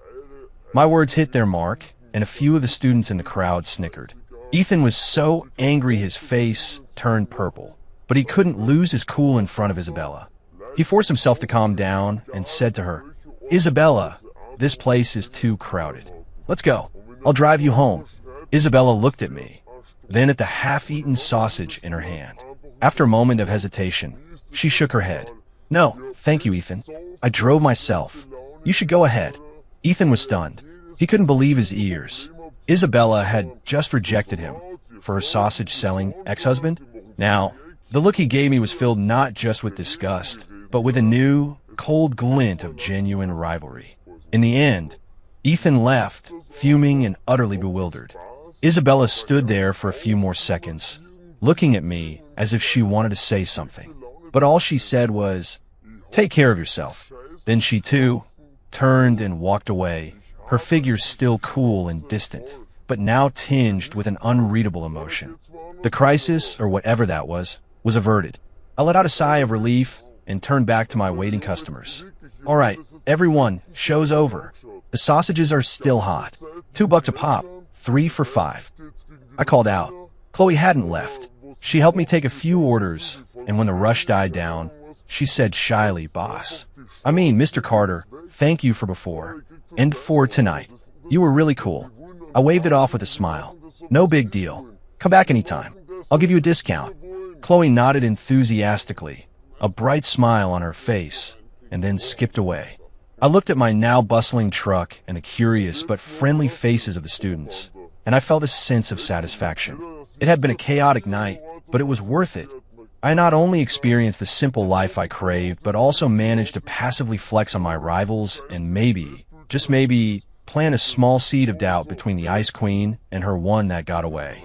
My words hit their mark, and a few of the students in the crowd snickered. Ethan was so angry his face turned purple, but he couldn't lose his cool in front of Isabella. He forced himself to calm down and said to her, "Isabella, this place is too crowded. Let's go. I'll drive you home." Isabella looked at me, then at the half-eaten sausage in her hand. After a moment of hesitation, she shook her head. "No, thank you, Ethan. I drove myself. You should go ahead." Ethan was stunned. He couldn't believe his ears. Isabella had just rejected him for her sausage-selling ex-husband. Now, the look he gave me was filled not just with disgust, but with a new, cold glint of genuine rivalry. In the end, Ethan left, fuming and utterly bewildered. Isabella stood there for a few more seconds, looking at me as if she wanted to say something. But all she said was, "Take care of yourself." Then she, too, turned and walked away, her figure still cool and distant, but now tinged with an unreadable emotion. The crisis, or whatever that was averted. I let out a sigh of relief and turned back to my waiting customers. All right, everyone, show's over. The sausages are still hot. $2 a pop, 3 for 5. I called out. Chloe hadn't left. She helped me take a few orders, and when the rush died down, she said shyly, "Boss. I mean, Mr. Carter, thank you for before. And for tonight. You were really cool." I waved it off with a smile. "No big deal. Come back anytime. I'll give you a discount." Chloe nodded enthusiastically, a bright smile on her face, and then skipped away. I looked at my now bustling truck and the curious but friendly faces of the students, and I felt a sense of satisfaction. It had been a chaotic night, but it was worth it. I not only experienced the simple life I craved, but also managed to passively flex on my rivals and maybe, just maybe, plant a small seed of doubt between the Ice Queen and her one that got away.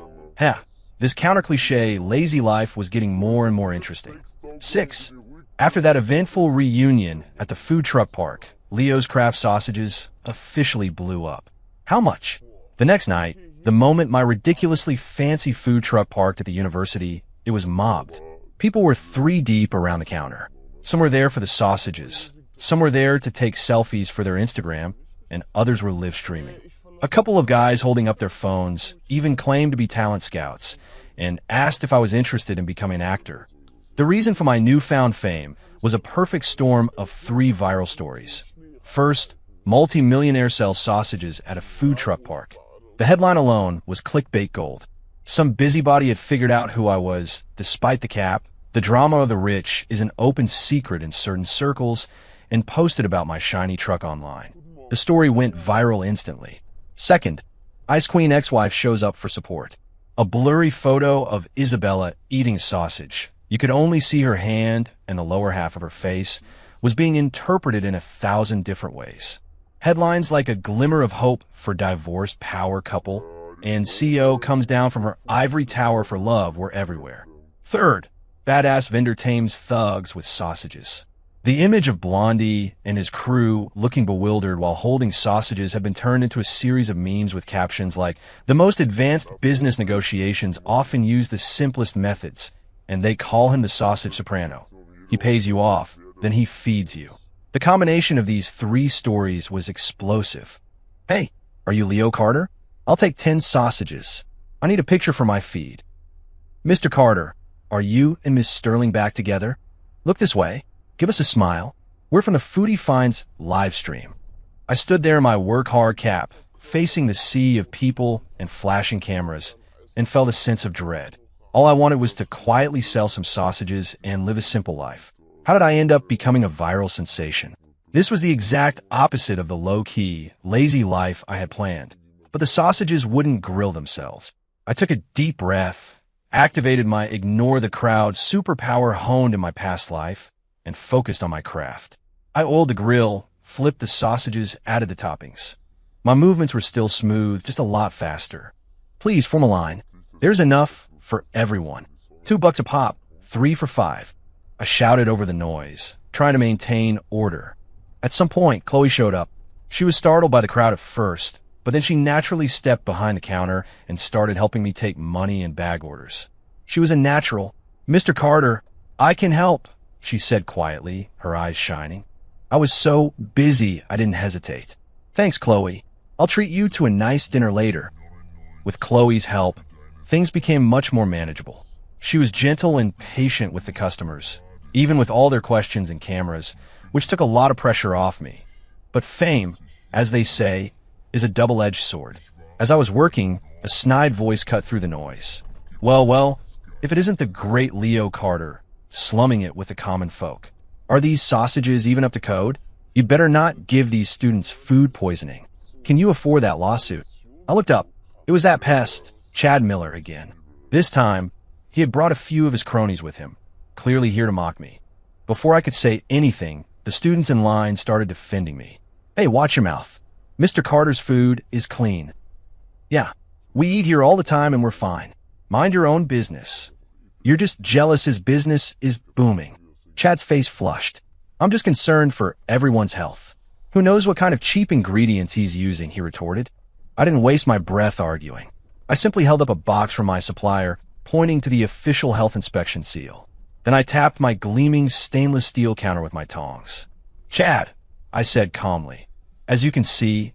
This counter-cliché lazy life was getting more and more interesting. 6. After that eventful reunion at the food truck park, Leo's Craft Sausages officially blew up. How much? The next night, the moment my ridiculously fancy food truck parked at the university, it was mobbed. People were 3 deep around the counter. Some were there for the sausages, some were there to take selfies for their Instagram, and others were live streaming. A couple of guys holding up their phones even claimed to be talent scouts and asked if I was interested in becoming an actor. The reason for my newfound fame was a perfect storm of 3 viral stories. First, multi-millionaire sells sausages at a food truck park. The headline alone was clickbait gold. Some busybody had figured out who I was, despite the cap. The drama of the rich is an open secret in certain circles, and posted about my shiny truck online. The story went viral instantly. Second, Ice Queen ex-wife shows up for support. A blurry photo of Isabella eating a sausage. You could only see her hand and the lower half of her face was being interpreted in 1,000 different ways. Headlines like a glimmer of hope for divorced power couple and CEO comes down from her ivory tower for love were everywhere. Third, badass vendor tames thugs with sausages. The image of Blondie and his crew looking bewildered while holding sausages have been turned into a series of memes with captions like, "The most advanced business negotiations often use the simplest methods, and they call him the sausage soprano. He pays you off, then he feeds you." The combination of these 3 stories was explosive. "Hey, are you Leo Carter? I'll take 10 sausages. I need a picture for my feed." "Mr. Carter, are you and Miss Sterling back together? Look this way. Give us a smile. We're from the Foodie Finds live stream." I stood there in my work-hard cap, facing the sea of people and flashing cameras, and felt a sense of dread. All I wanted was to quietly sell some sausages and live a simple life. How did I end up becoming a viral sensation? This was the exact opposite of the low-key, lazy life I had planned. But the sausages wouldn't grill themselves. I took a deep breath, activated my ignore the crowd superpower honed in my past life, and focused on my craft. I oiled the grill, flipped the sausages, added the toppings. My movements were still smooth, just a lot faster. "Please form a line. There's enough for everyone. $2 a pop, 3 for 5. I shouted over the noise, trying to maintain order. At some point, Chloe showed up. She was startled by the crowd at first, but then she naturally stepped behind the counter and started helping me take money and bag orders. She was a natural. "Mr. Carter, I can help," she said quietly, her eyes shining. I was so busy I didn't hesitate. "Thanks, Chloe. I'll treat you to a nice dinner later." With Chloe's help, things became much more manageable. She was gentle and patient with the customers, even with all their questions and cameras, which took a lot of pressure off me. But fame, as they say, is a double-edged sword. As I was working, a snide voice cut through the noise. Well, if it isn't the great Leo Carter, slumming it with the common folk. "Are these sausages even up to code? You'd better not give these students food poisoning. Can you afford that lawsuit?" I looked up. It was that pest, Chad Miller, again. This time, he had brought a few of his cronies with him, clearly here to mock me. Before I could say anything, the students in line started defending me. "Hey, watch your mouth. Mr. Carter's food is clean. Yeah, we eat here all the time and we're fine. Mind your own business. You're just jealous his business is booming." Chad's face flushed. I'm just concerned for everyone's health. Who knows what kind of cheap ingredients he's using, he retorted. I didn't waste my breath arguing. I simply held up a box from my supplier, pointing to the official health inspection seal. Then I tapped my gleaming stainless steel counter with my tongs. Chad, I said calmly, as you can see,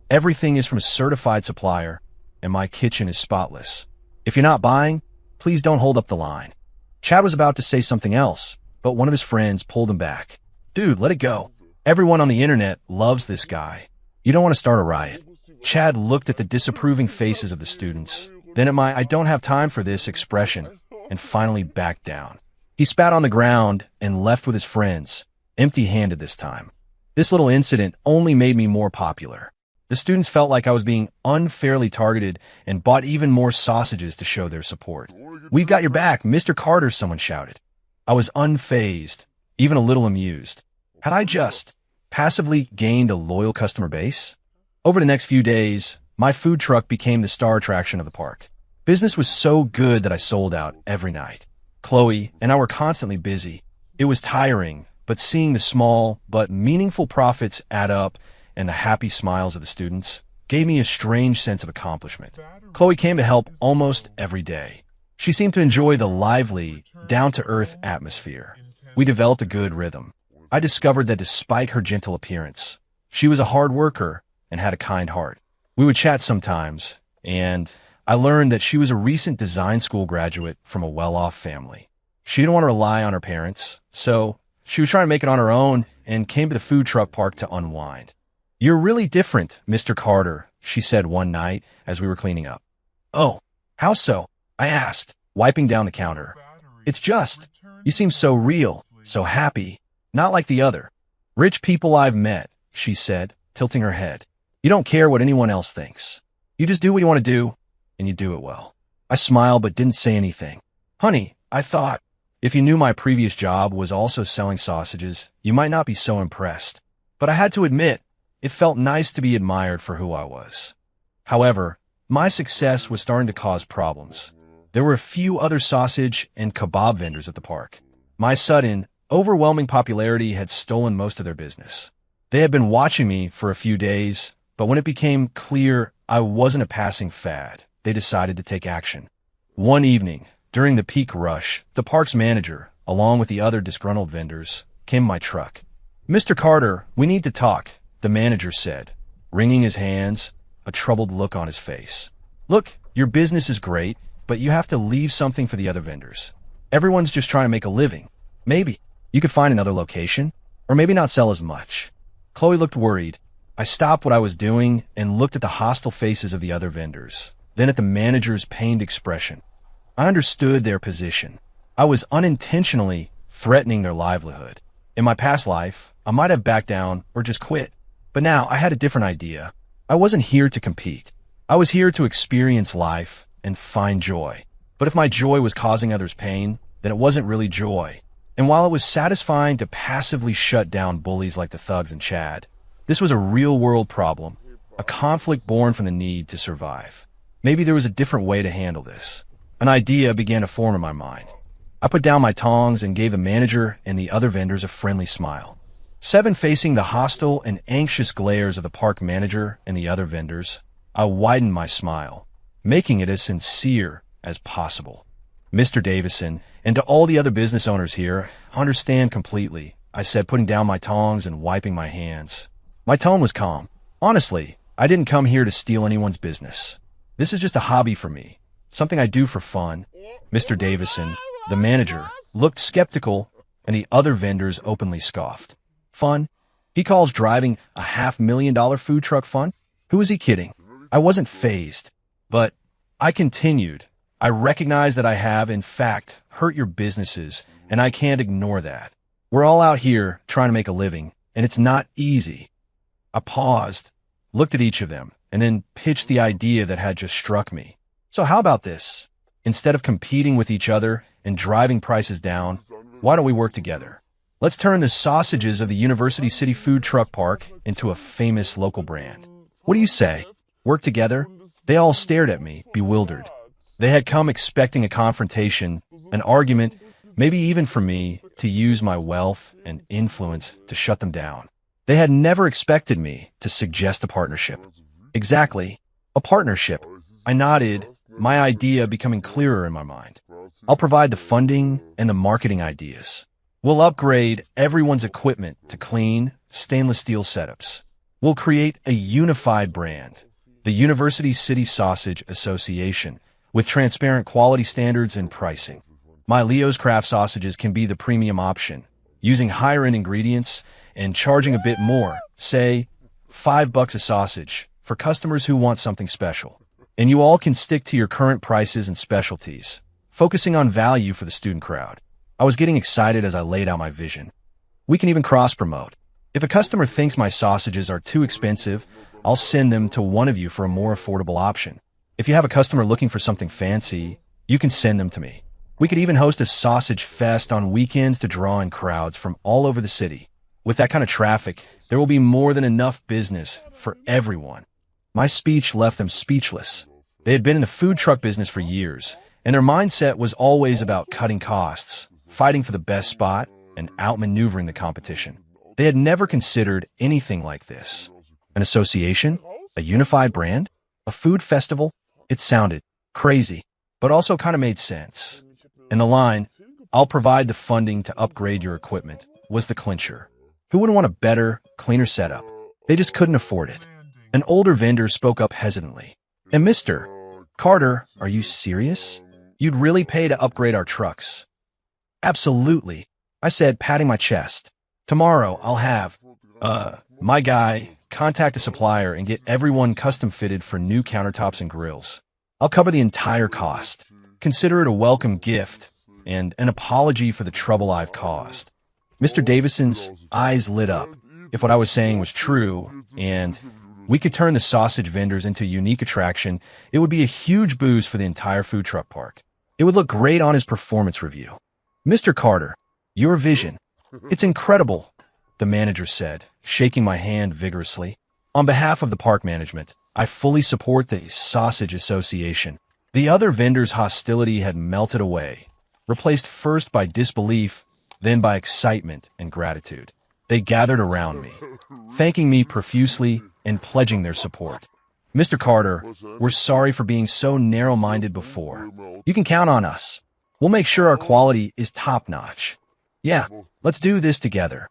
everything is from a certified supplier, and my kitchen is spotless. If you're not buying, please don't hold up the line. Chad was about to say something else, but one of his friends pulled him back. Dude, let it go. Everyone on the internet loves this guy. You don't want to start a riot. Chad looked at the disapproving faces of the students, then at my "I don't have time for this" expression, and finally backed down. He spat on the ground and left with his friends, empty-handed this time. This little incident only made me more popular. The students felt like I was being unfairly targeted and bought even more sausages to show their support. "We've got your back, Mr. Carter," someone shouted. I was unfazed, even a little amused. Had I just passively gained a loyal customer base? Over the next few days, my food truck became the star attraction of the park. Business was so good that I sold out every night. Chloe and I were constantly busy. It was tiring, but seeing the small but meaningful profits add up and the happy smiles of the students gave me a strange sense of accomplishment. Chloe came to help almost every day. She seemed to enjoy the lively, down-to-earth atmosphere. We developed a good rhythm. I discovered that despite her gentle appearance, she was a hard worker and had a kind heart. We would chat sometimes, and I learned that she was a recent design school graduate from a well-off family. She didn't want to rely on her parents, so she was trying to make it on her own and came to the food truck park to unwind. "You're really different, Mr. Carter," she said one night as we were cleaning up. "Oh, how so?" I asked, wiping down the counter. "It's just, you seem so real, so happy, not like the other rich people I've met," she said, tilting her head. "You don't care what anyone else thinks. You just do what you want to do, and you do it well." I smiled but didn't say anything. "Honey, I thought, if you knew my previous job was also selling sausages, you might not be so impressed. But I had to admit, it felt nice to be admired for who I was." However, my success was starting to cause problems. There were a few other sausage and kebab vendors at the park. My sudden, overwhelming popularity had stolen most of their business. They had been watching me for a few days, but when it became clear I wasn't a passing fad, they decided to take action. One evening, during the peak rush, the park's manager, along with the other disgruntled vendors, came to my truck. "Mr. Carter, we need to talk," the manager said, wringing his hands, a troubled look on his face. "Look, your business is great, but you have to leave something for the other vendors. Everyone's just trying to make a living. Maybe you could find another location, or maybe not sell as much." Chloe looked worried. I stopped what I was doing and looked at the hostile faces of the other vendors, then at the manager's pained expression. I understood their position. I was unintentionally threatening their livelihood. In my past life, I might have backed down or just quit. But now I had a different idea. I wasn't here to compete. I was here to experience life and find joy. But if my joy was causing others pain, then it wasn't really joy. And while it was satisfying to passively shut down bullies like the thugs in Chad, this was a real-world problem, a conflict born from the need to survive. Maybe there was a different way to handle this. An idea began to form in my mind. I put down my tongs and gave the manager and the other vendors a friendly smile. Facing the hostile and anxious glares of the park manager and the other vendors, I widened my smile, making it as sincere as possible. "Mr. Davison, and to all the other business owners here, I understand completely," I said, putting down my tongs and wiping my hands. My tone was calm. "Honestly, I didn't come here to steal anyone's business. This is just a hobby for me, something I do for fun." Mr. Davison, the manager, looked skeptical, and the other vendors openly scoffed. "Fun? He calls driving a $500,000 food truck fun? Who is he kidding?" I wasn't fazed, but I continued. "I recognize that I have, in fact, hurt your businesses, and I can't ignore that. We're all out here trying to make a living, and it's not easy." I paused, looked at each of them, and then pitched the idea that had just struck me. "So how about this? Instead of competing with each other and driving prices down, why don't we work together? Let's turn the sausages of the University City Food Truck Park into a famous local brand. What do you say? Work together?" They all stared at me, bewildered. They had come expecting a confrontation, an argument, maybe even for me to use my wealth and influence to shut them down. They had never expected me to suggest a partnership. Exactly, a partnership. I nodded, my idea becoming clearer in my mind. I'll provide the funding and the marketing ideas. We'll upgrade everyone's equipment to clean, stainless steel setups. We'll create a unified brand, the University City Sausage Association, with transparent quality standards and pricing. My Leo's Craft sausages can be the premium option, using higher-end ingredients and charging a bit more, say $5 a sausage, for customers who want something special. And you all can stick to your current prices and specialties, focusing on value for the student crowd. I was getting excited as I laid out my vision. We can even cross-promote. If a customer thinks my sausages are too expensive, I'll send them to one of you for a more affordable option. If you have a customer looking for something fancy, you can send them to me. We could even host a sausage fest on weekends to draw in crowds from all over the city. With that kind of traffic, there will be more than enough business for everyone. My speech left them speechless. They had been in the food truck business for years, and their mindset was always about cutting costs, fighting for the best spot, and outmaneuvering the competition. They had never considered anything like this. An association? A unified brand? A food festival? It sounded crazy, but also kind of made sense. And the line, "I'll provide the funding to upgrade your equipment," was the clincher. Who wouldn't want a better, cleaner setup? They just couldn't afford it. An older vendor spoke up hesitantly. "And Mr. Carter, are you serious? You'd really pay to upgrade our trucks?" "Absolutely," I said, patting my chest. "Tomorrow I'll have, my guy contact a supplier and get everyone custom fitted for new countertops and grills. I'll cover the entire cost. Consider it a welcome gift and an apology for the trouble I've caused." Mr. Davison's eyes lit up. If what I was saying was true, and we could turn the sausage vendors into a unique attraction, it would be a huge boost for the entire food truck park. It would look great on his performance review. "Mr. Carter, your vision. It's incredible," the manager said, shaking my hand vigorously. "On behalf of the park management, I fully support the Sausage Association." The other vendors' hostility had melted away, replaced first by disbelief, then by excitement and gratitude. They gathered around me, thanking me profusely and pledging their support. "Mr. Carter, we're sorry for being so narrow-minded before. You can count on us. We'll make sure our quality is top-notch. Yeah, let's do this together."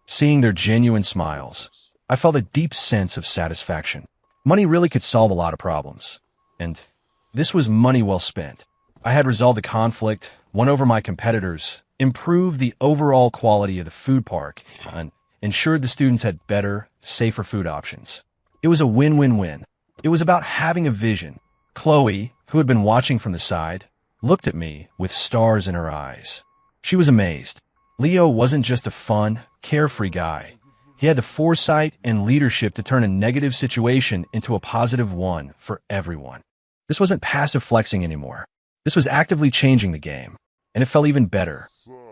Seeing their genuine smiles, I felt a deep sense of satisfaction. Money really could solve a lot of problems, and this was money well spent. I had resolved the conflict, won over my competitors, improved the overall quality of the food park, and ensured the students had better, safer food options. It was a win-win-win. It was about having a vision. Chloe, who had been watching from the side, looked at me with stars in her eyes. She was amazed. Leo wasn't just a fun, carefree guy. He had the foresight and leadership to turn a negative situation into a positive one for everyone. This wasn't passive flexing anymore. This was actively changing the game, and it felt even better.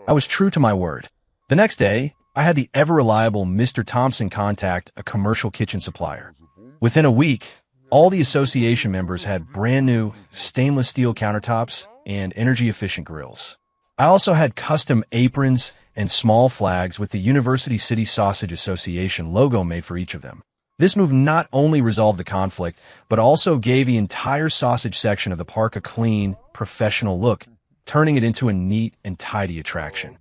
I was true to my word. The next day, I had the ever-reliable Mr. Thompson contact a commercial kitchen supplier. Within a week, all the association members had brand-new stainless steel countertops and energy-efficient grills. I also had custom aprons and small flags with the University City Sausage Association logo made for each of them. This move not only resolved the conflict, but also gave the entire sausage section of the park a clean, professional look, turning it into a neat and tidy attraction.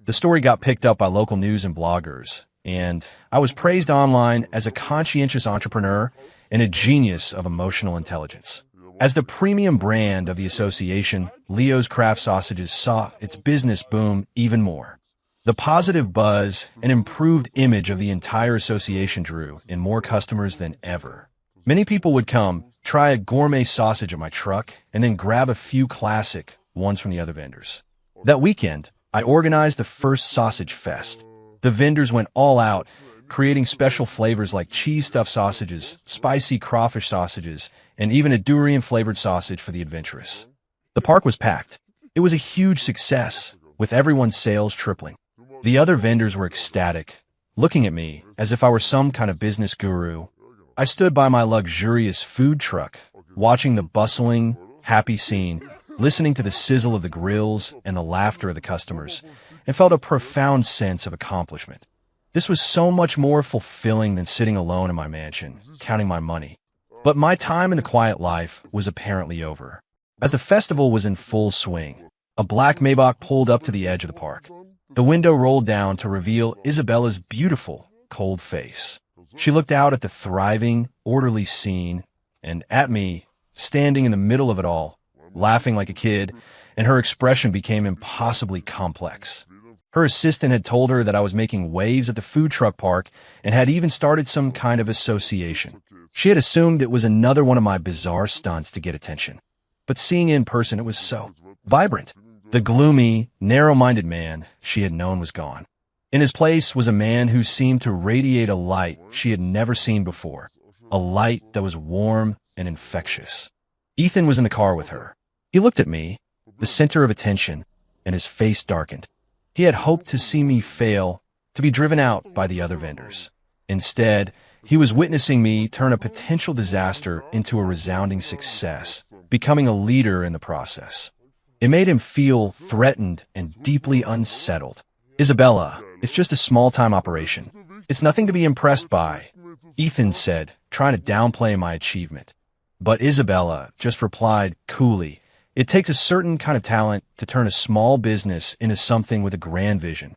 The story got picked up by local news and bloggers, and I was praised online as a conscientious entrepreneur and a genius of emotional intelligence. As the premium brand of the association, Leo's Craft Sausages saw its business boom even more. The positive buzz and improved image of the entire association drew in more customers than ever. Many people would come, try a gourmet sausage at my truck, and then grab a few classic ones from the other vendors. That weekend, I organized the first Sausage Fest. The vendors went all out, creating special flavors like cheese-stuffed sausages, spicy crawfish sausages, and even a durian-flavored sausage for the adventurous. The park was packed. It was a huge success, with everyone's sales tripling. The other vendors were ecstatic, looking at me as if I were some kind of business guru. I stood by my luxurious food truck, watching the bustling, happy scene, listening to the sizzle of the grills and the laughter of the customers, and felt a profound sense of accomplishment. This was so much more fulfilling than sitting alone in my mansion, counting my money. But my time in the quiet life was apparently over. As the festival was in full swing, a black Maybach pulled up to the edge of the park. The window rolled down to reveal Isabella's beautiful, cold face. She looked out at the thriving, orderly scene, and at me, standing in the middle of it all, laughing like a kid, and her expression became impossibly complex. Her assistant had told her that I was making waves at the food truck park and had even started some kind of association. She had assumed it was another one of my bizarre stunts to get attention. But seeing it in person, it was so vibrant. The gloomy, narrow-minded man she had known was gone. In his place was a man who seemed to radiate a light she had never seen before, a light that was warm and infectious. Ethan was in the car with her. He looked at me, the center of attention, and his face darkened. He had hoped to see me fail, to be driven out by the other vendors. Instead, he was witnessing me turn a potential disaster into a resounding success, becoming a leader in the process. It made him feel threatened and deeply unsettled. Isabella, it's just a small-time operation. It's nothing to be impressed by, Ethan said, trying to downplay my achievement. But Isabella just replied coolly, it takes a certain kind of talent to turn a small business into something with a grand vision.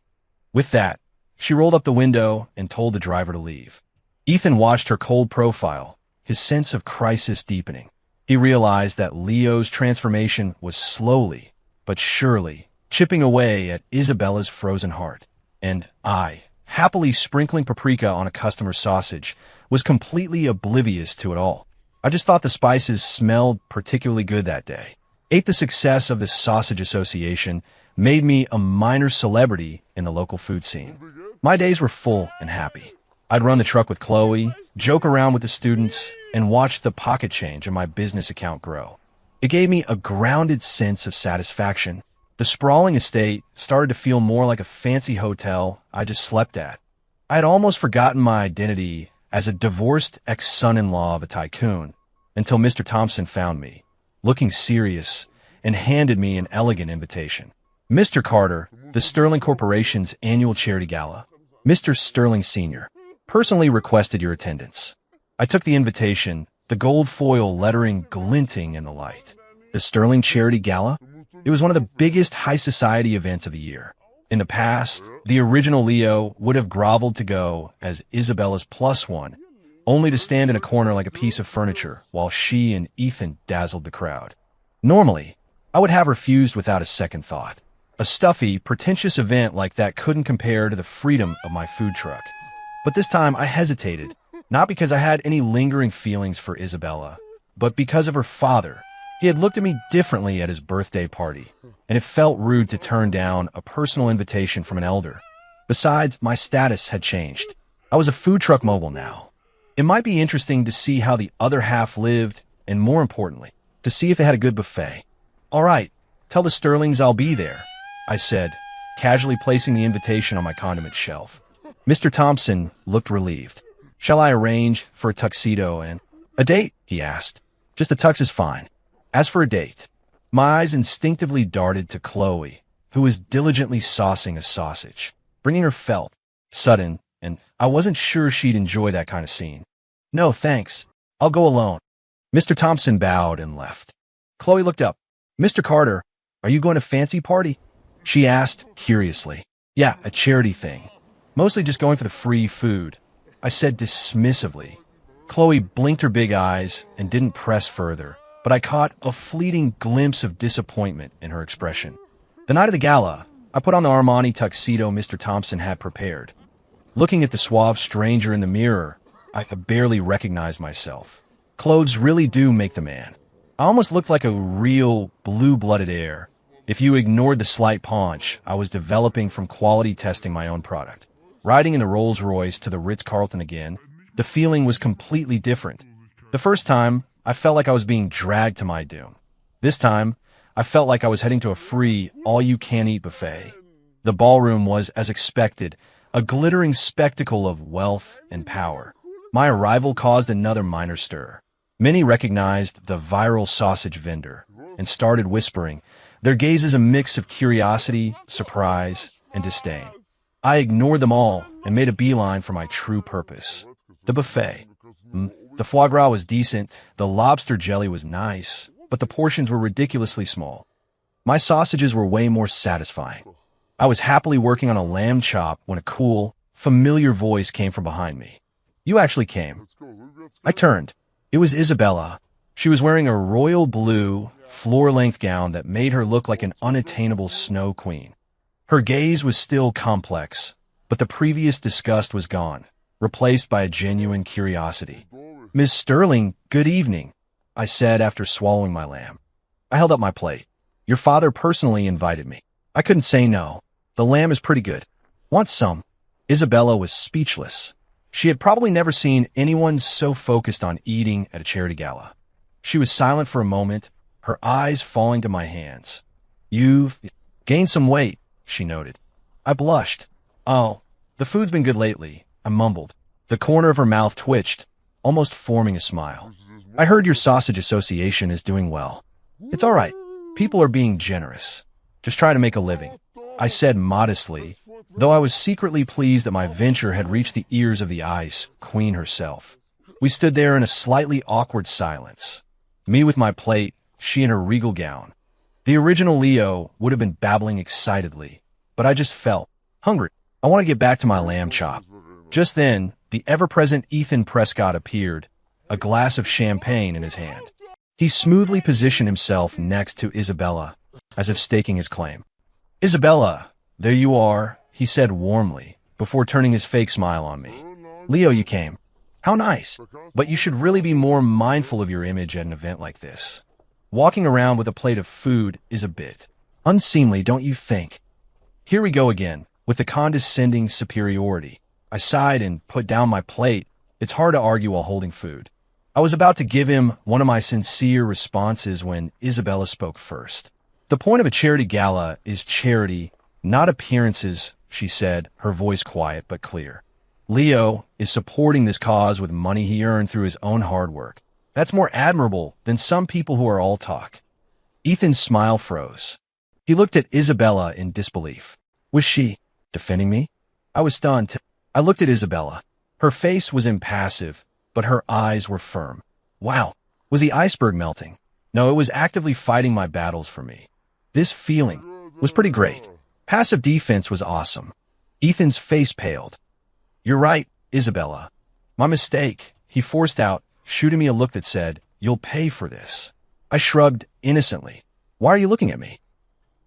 With that, she rolled up the window and told the driver to leave. Ethan watched her cold profile, his sense of crisis deepening. He realized that Leo's transformation was slowly, but surely, chipping away at Isabella's frozen heart. And I, happily sprinkling paprika on a customer's sausage, was completely oblivious to it all. I just thought the spices smelled particularly good that day. The success of the Sausage Association made me a minor celebrity in the local food scene. My days were full and happy. I'd run the truck with Chloe, joke around with the students, and watch the pocket change in my business account grow. It gave me a grounded sense of satisfaction. The sprawling estate started to feel more like a fancy hotel I just slept at. I had almost forgotten my identity as a divorced ex-son-in-law of a tycoon until Mr. Thompson found me, looking serious, and handed me an elegant invitation. Mr. Carter, the Sterling Corporation's annual charity gala. Mr. Sterling Sr. personally requested your attendance. I took the invitation, the gold foil lettering glinting in the light. The Sterling Charity Gala? It was one of the biggest high society events of the year. In the past, the original Leo would have groveled to go as Isabella's plus one, only to stand in a corner like a piece of furniture while she and Ethan dazzled the crowd. Normally, I would have refused without a second thought. A stuffy, pretentious event like that couldn't compare to the freedom of my food truck. But this time I hesitated, not because I had any lingering feelings for Isabella, but because of her father. He had looked at me differently at his birthday party, and it felt rude to turn down a personal invitation from an elder. Besides, my status had changed. I was a food truck mogul now. It might be interesting to see how the other half lived, and more importantly, to see if they had a good buffet. All right, tell the Sterlings I'll be there, I said, casually placing the invitation on my condiment shelf. Mr. Thompson looked relieved. Shall I arrange for a tuxedo and a date? He asked. Just a tux is fine. As for a date, my eyes instinctively darted to Chloe, who was diligently saucing a sausage, bringing her felt, sudden, and I wasn't sure she'd enjoy that kind of scene. No, thanks. I'll go alone. Mr. Thompson bowed and left. Chloe looked up. Mr. Carter, are you going to fancy party? She asked curiously. Yeah, a charity thing. Mostly just going for the free food, I said dismissively. Chloe blinked her big eyes and didn't press further, but I caught a fleeting glimpse of disappointment in her expression. The night of the gala, I put on the Armani tuxedo Mr. Thompson had prepared. Looking at the suave stranger in the mirror, I could barely recognize myself. Clothes really do make the man. I almost looked like a real blue-blooded heir, if you ignored the slight paunch I was developing from quality testing my own product. Riding in the Rolls-Royce to the Ritz-Carlton again, the feeling was completely different. The first time, I felt like I was being dragged to my doom. This time, I felt like I was heading to a free, all-you-can-eat buffet. The ballroom was, as expected, a glittering spectacle of wealth and power. My arrival caused another minor stir. Many recognized the viral sausage vendor, and started whispering, their gazes a mix of curiosity, surprise, and disdain. I ignored them all and made a beeline for my true purpose. The buffet. The foie gras was decent, the lobster jelly was nice, but the portions were ridiculously small. My sausages were way more satisfying. I was happily working on a lamb chop when a cool, familiar voice came from behind me. You actually came. I turned. It was Isabella. She was wearing a royal blue, floor-length gown that made her look like an unattainable snow queen. Her gaze was still complex, but the previous disgust was gone, replaced by a genuine curiosity. Miss Sterling, good evening, I said after swallowing my lamb. I held up my plate. Your father personally invited me. I couldn't say no. The lamb is pretty good. Want some? Isabella was speechless. She had probably never seen anyone so focused on eating at a charity gala. She was silent for a moment, her eyes falling to my hands. You've gained some weight, she noted. I blushed. Oh, the food's been good lately, I mumbled. The corner of her mouth twitched, almost forming a smile. I heard your sausage association is doing well. It's all right. People are being generous. Just try to make a living, I said modestly, though I was secretly pleased that my venture had reached the ears of the ice queen herself. We stood there in a slightly awkward silence. Me with my plate, she in her regal gown. The original Leo would have been babbling excitedly, but I just felt hungry. I want to get back to my lamb chop. Just then, the ever-present Ethan Prescott appeared, a glass of champagne in his hand. He smoothly positioned himself next to Isabella, as if staking his claim. Isabella, there you are, he said warmly, before turning his fake smile on me. Leo, you came. How nice. But you should really be more mindful of your image at an event like this. Walking around with a plate of food is a bit unseemly, don't you think? Here we go again, with the condescending superiority. I sighed and put down my plate. It's hard to argue while holding food. I was about to give him one of my sincere responses when Isabella spoke first. The point of a charity gala is charity, not appearances, she said, her voice quiet but clear. Leo is supporting this cause with money he earned through his own hard work. That's more admirable than some people who are all talk. Ethan's smile froze. He looked at Isabella in disbelief. Was she defending me? I was stunned. I looked at Isabella. Her face was impassive, but her eyes were firm. Wow, was the iceberg melting? No, it was actively fighting my battles for me. This feeling was pretty great. Passive defense was awesome. Ethan's face paled. You're right, Isabella. My mistake, he forced out, shooting me a look that said, you'll pay for this. I shrugged innocently. Why are you looking at me?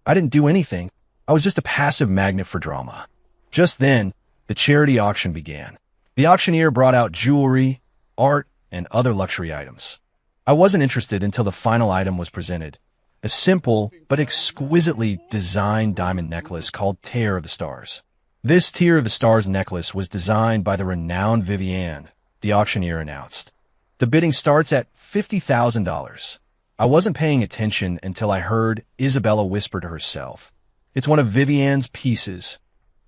I didn't do anything. I was just a passive magnet for drama. Just then, the charity auction began. The auctioneer brought out jewelry, art, and other luxury items. I wasn't interested until the final item was presented. A simple but exquisitely designed diamond necklace called Tear of the Stars. This Tear of the Stars necklace was designed by the renowned Vivienne, the auctioneer announced. The bidding starts at $50,000. I wasn't paying attention until I heard Isabella whisper to herself. It's one of Vivienne's pieces.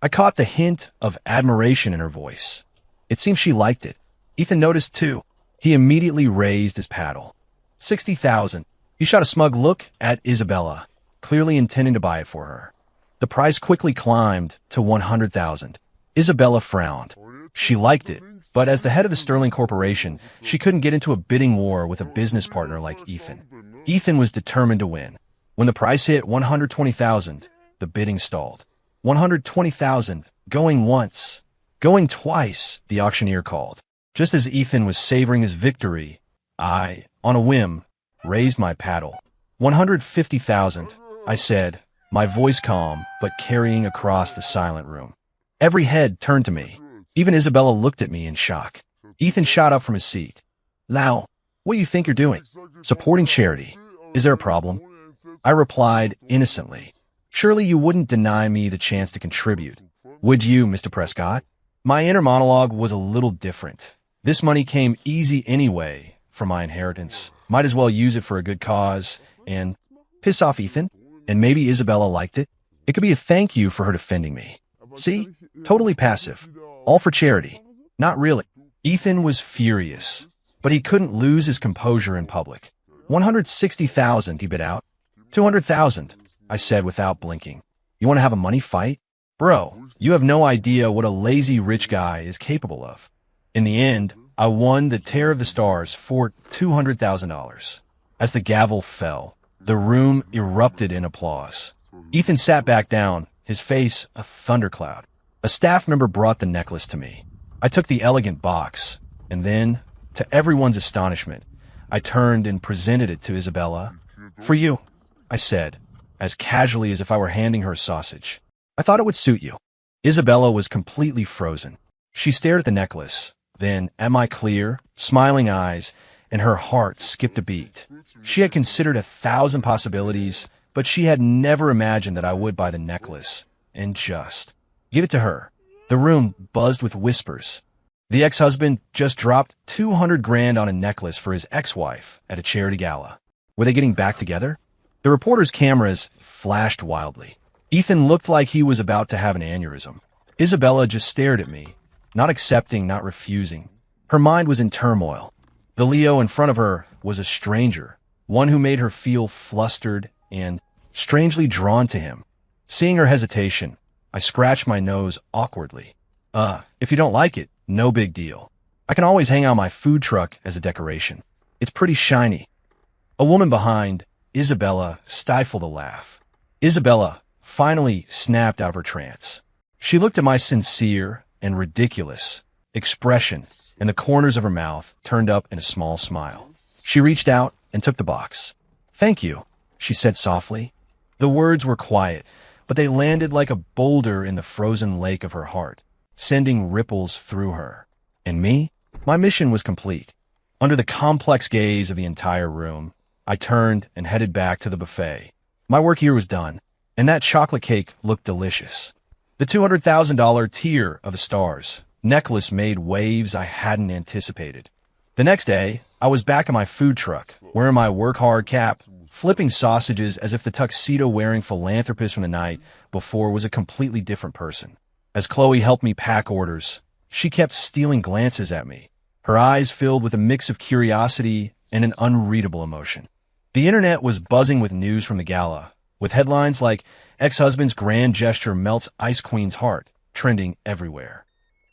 I caught the hint of admiration in her voice. It seemed she liked it. Ethan noticed too. He immediately raised his paddle. $60,000. He shot a smug look at Isabella, clearly intending to buy it for her. The price quickly climbed to $100,000. Isabella frowned. She liked it, but as the head of the Sterling Corporation, she couldn't get into a bidding war with a business partner like Ethan. Ethan was determined to win. When the price hit $120,000, the bidding stalled. $120,000, going once, going twice, the auctioneer called. Just as Ethan was savoring his victory, I, on a whim, raised my paddle. $150,000, I said, my voice calm but carrying across the silent room. Every head turned to me. Even Isabella looked at me in shock. Ethan shot up from his seat. Now, what do you think you're doing? Supporting charity. Is there a problem? I replied innocently. Surely you wouldn't deny me the chance to contribute. Would you, Mr. Prescott? My inner monologue was a little different. This money came easy anyway from my inheritance. Might as well use it for a good cause and piss off Ethan. And maybe Isabella liked it. It could be a thank you for her defending me. See? Totally passive. All for charity. Not really. Ethan was furious, but he couldn't lose his composure in public. $160,000, he bid out. 200,000, I said without blinking. You want to have a money fight? Bro, you have no idea what a lazy rich guy is capable of. In the end, I won the Tear of the Stars for $200,000. As the gavel fell, the room erupted in applause. Ethan sat back down, his face a thundercloud. A staff member brought the necklace to me. I took the elegant box, and then, to everyone's astonishment, I turned and presented it to Isabella. For you, I said, as casually as if I were handing her a sausage. I thought it would suit you. Isabella was completely frozen. She stared at the necklace, then at my clear, smiling eyes, and her heart skipped a beat. She had considered 1,000 possibilities, but she had never imagined that I would buy the necklace and just give it to her. The room buzzed with whispers. The ex-husband just dropped 200 grand on a necklace for his ex-wife at a charity gala. Were they getting back together? The reporters' cameras flashed wildly. Ethan looked like he was about to have an aneurysm. Isabella just stared at me, not accepting, not refusing. Her mind was in turmoil. The Leo in front of her was a stranger, one who made her feel flustered and strangely drawn to him. Seeing her hesitation, I scratched my nose awkwardly. If you don't like it, no big deal. I can always hang out my food truck as a decoration. It's pretty shiny. A woman behind Isabella stifled a laugh. Isabella finally snapped out of her trance. She looked at my sincere and ridiculous expression, and the corners of her mouth turned up in a small smile. She reached out and took the box. Thank you, she said softly. The words were quiet, but they landed like a boulder in the frozen lake of her heart, sending ripples through her. And me? My mission was complete. Under the complex gaze of the entire room, I turned and headed back to the buffet. My work here was done, and that chocolate cake looked delicious. The $200,000 Tier of the Stars necklace made waves I hadn't anticipated. The next day, I was back in my food truck, wearing my work-hard cap, flipping sausages as if the tuxedo-wearing philanthropist from the night before was a completely different person. As Chloe helped me pack orders, she kept stealing glances at me, her eyes filled with a mix of curiosity and an unreadable emotion. The internet was buzzing with news from the gala, with headlines like "Ex-husband's grand gesture melts Ice Queen's heart" trending everywhere.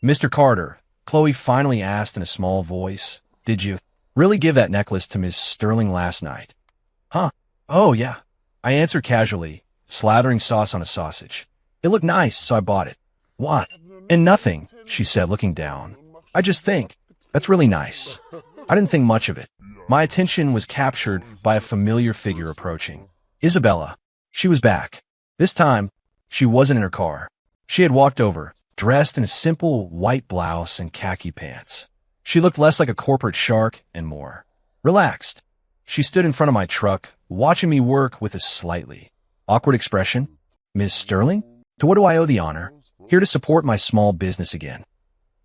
Mr. Carter, Chloe finally asked in a small voice, "Did you really give that necklace to Miss Sterling last night?" Huh? Oh, yeah. I answered casually, slathering sauce on a sausage. It looked nice, so I bought it. What? And nothing, she said, looking down. I just think. That's really nice. I didn't think much of it. My attention was captured by a familiar figure approaching. Isabella. She was back. This time, she wasn't in her car. She had walked over, dressed in a simple white blouse and khaki pants. She looked less like a corporate shark and more relaxed. She stood in front of my truck, watching me work with a slightly awkward expression. Ms. Sterling? To what do I owe the honor? Here to support my small business again.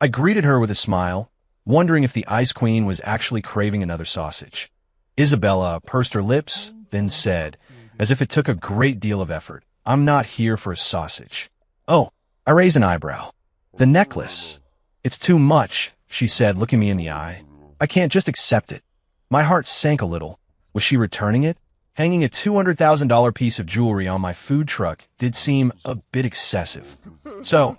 I greeted her with a smile, wondering if the Ice Queen was actually craving another sausage. Isabella pursed her lips, then said, as if it took a great deal of effort, "I'm not here for a sausage." Oh, I raised an eyebrow. The necklace. It's too much, she said, looking me in the eye. I can't just accept it. My heart sank a little. Was she returning it? Hanging a $200,000 piece of jewelry on my food truck did seem a bit excessive. So,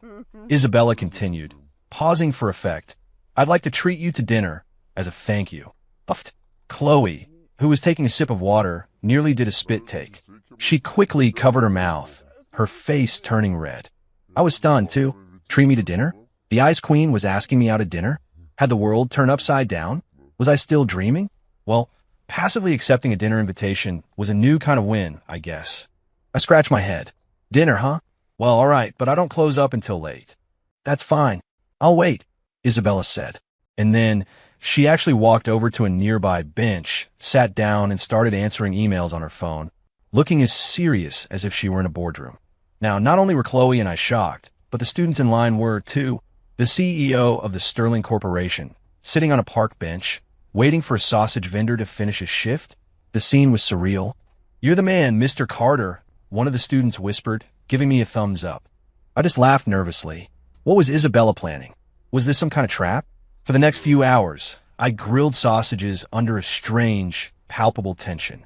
Isabella continued, pausing for effect, "I'd like to treat you to dinner as a thank you." Puffed. Chloe, who was taking a sip of water, nearly did a spit take. She quickly covered her mouth, her face turning red. I was stunned, too. Treat me to dinner? The Ice Queen was asking me out to dinner? Had the world turned upside down? Was I still dreaming? Well, passively accepting a dinner invitation was a new kind of win, I guess. I scratched my head. Dinner, huh? Well, all right, but I don't close up until late. That's fine. I'll wait, Isabella said. And then she actually walked over to a nearby bench, sat down, and started answering emails on her phone, looking as serious as if she were in a boardroom. Now, not only were Chloe and I shocked, but the students in line were, too. The CEO of the Sterling Corporation, sitting on a park bench, waiting for a sausage vendor to finish his shift. The scene was surreal. "You're the man, Mr. Carter," one of the students whispered, giving me a thumbs up. I just laughed nervously. What was Isabella planning? Was this some kind of trap? For the next few hours, I grilled sausages under a strange, palpable tension.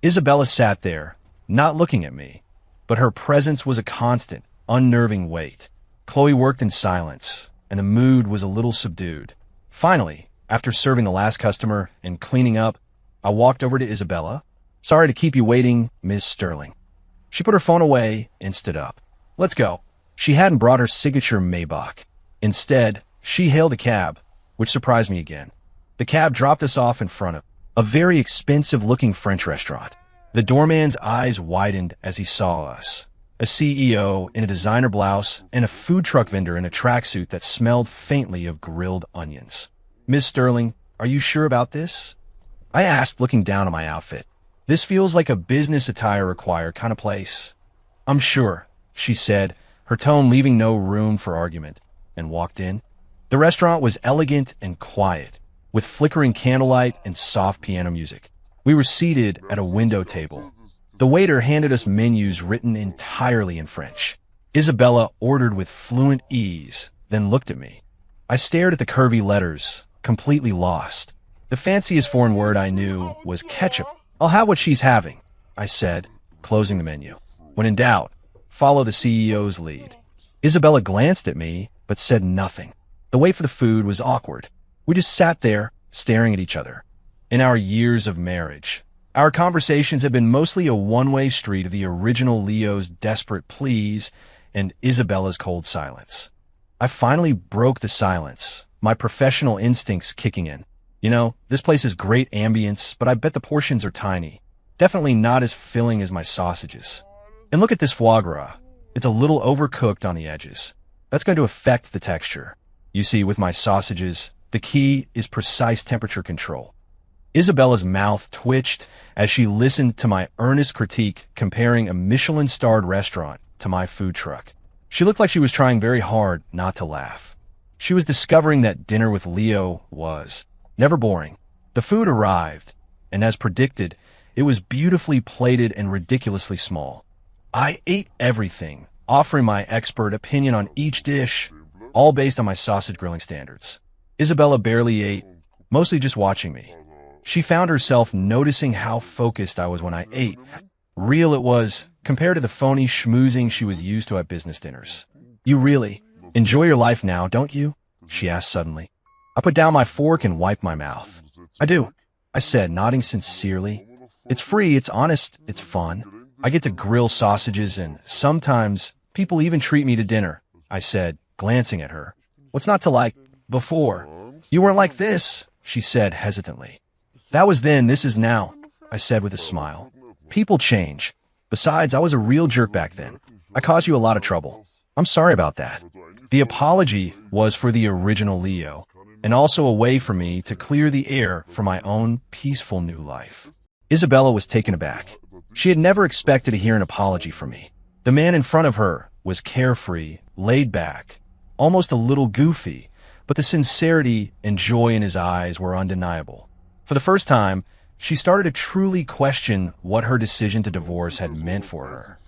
Isabella sat there, not looking at me. But her presence was a constant, unnerving weight. Chloe worked in silence, and the mood was a little subdued. Finally, after serving the last customer and cleaning up, I walked over to Isabella. "Sorry to keep you waiting, Ms. Sterling." She put her phone away and stood up. "Let's go." She hadn't brought her signature Maybach. Instead, she hailed a cab, which surprised me again. The cab dropped us off in front of a very expensive-looking French restaurant. The doorman's eyes widened as he saw us. A CEO in a designer blouse and a food truck vendor in a tracksuit that smelled faintly of grilled onions. "Miss Sterling, are you sure about this?" I asked, looking down at my outfit. "This feels like a business attire required kind of place." "I'm sure," she said, her tone leaving no room for argument, and walked in. The restaurant was elegant and quiet, with flickering candlelight and soft piano music. We were seated at a window table. The waiter handed us menus written entirely in French. Isabella ordered with fluent ease, then looked at me. I stared at the curvy letters, completely lost. The fanciest foreign word I knew was ketchup. "I'll have what she's having," I said, closing the menu. "When in doubt, follow the CEO's lead." Isabella glanced at me, but said nothing. The wait for the food was awkward. We just sat there, staring at each other. In our years of marriage, our conversations had been mostly a one-way street of the original Leo's desperate pleas and Isabella's cold silence. I finally broke the silence, my professional instincts kicking in. "You know, this place has great ambience, but I bet the portions are tiny. Definitely not as filling as my sausages. And look at this foie gras. It's a little overcooked on the edges. That's going to affect the texture. You see, with my sausages, the key is precise temperature control." Isabella's mouth twitched as she listened to my earnest critique comparing a Michelin-starred restaurant to my food truck. She looked like she was trying very hard not to laugh. She was discovering that dinner with Leo was never boring. The food arrived, and as predicted, it was beautifully plated and ridiculously small. I ate everything, offering my expert opinion on each dish, all based on my sausage grilling standards. Isabella barely ate, mostly just watching me. She found herself noticing how focused I was when I ate. Real it was, compared to the phony schmoozing she was used to at business dinners. "You really enjoy your life now, don't you?" she asked suddenly. I put down my fork and wiped my mouth. "I do," I said, nodding sincerely. "It's free, it's honest, it's fun. I get to grill sausages, and sometimes people even treat me to dinner," I said, glancing at her. "What's not to like? Before, you weren't like this," she said hesitantly. "That was then, this is now," I said with a smile. "People change. Besides, I was a real jerk back then. I caused you a lot of trouble. I'm sorry about that." The apology was for the original Leo, and also a way for me to clear the air for my own peaceful new life. Isabella was taken aback. She had never expected to hear an apology from me. The man in front of her was carefree, laid back, almost a little goofy, but the sincerity and joy in his eyes were undeniable. For the first time, she started to truly question what her decision to divorce had meant for her.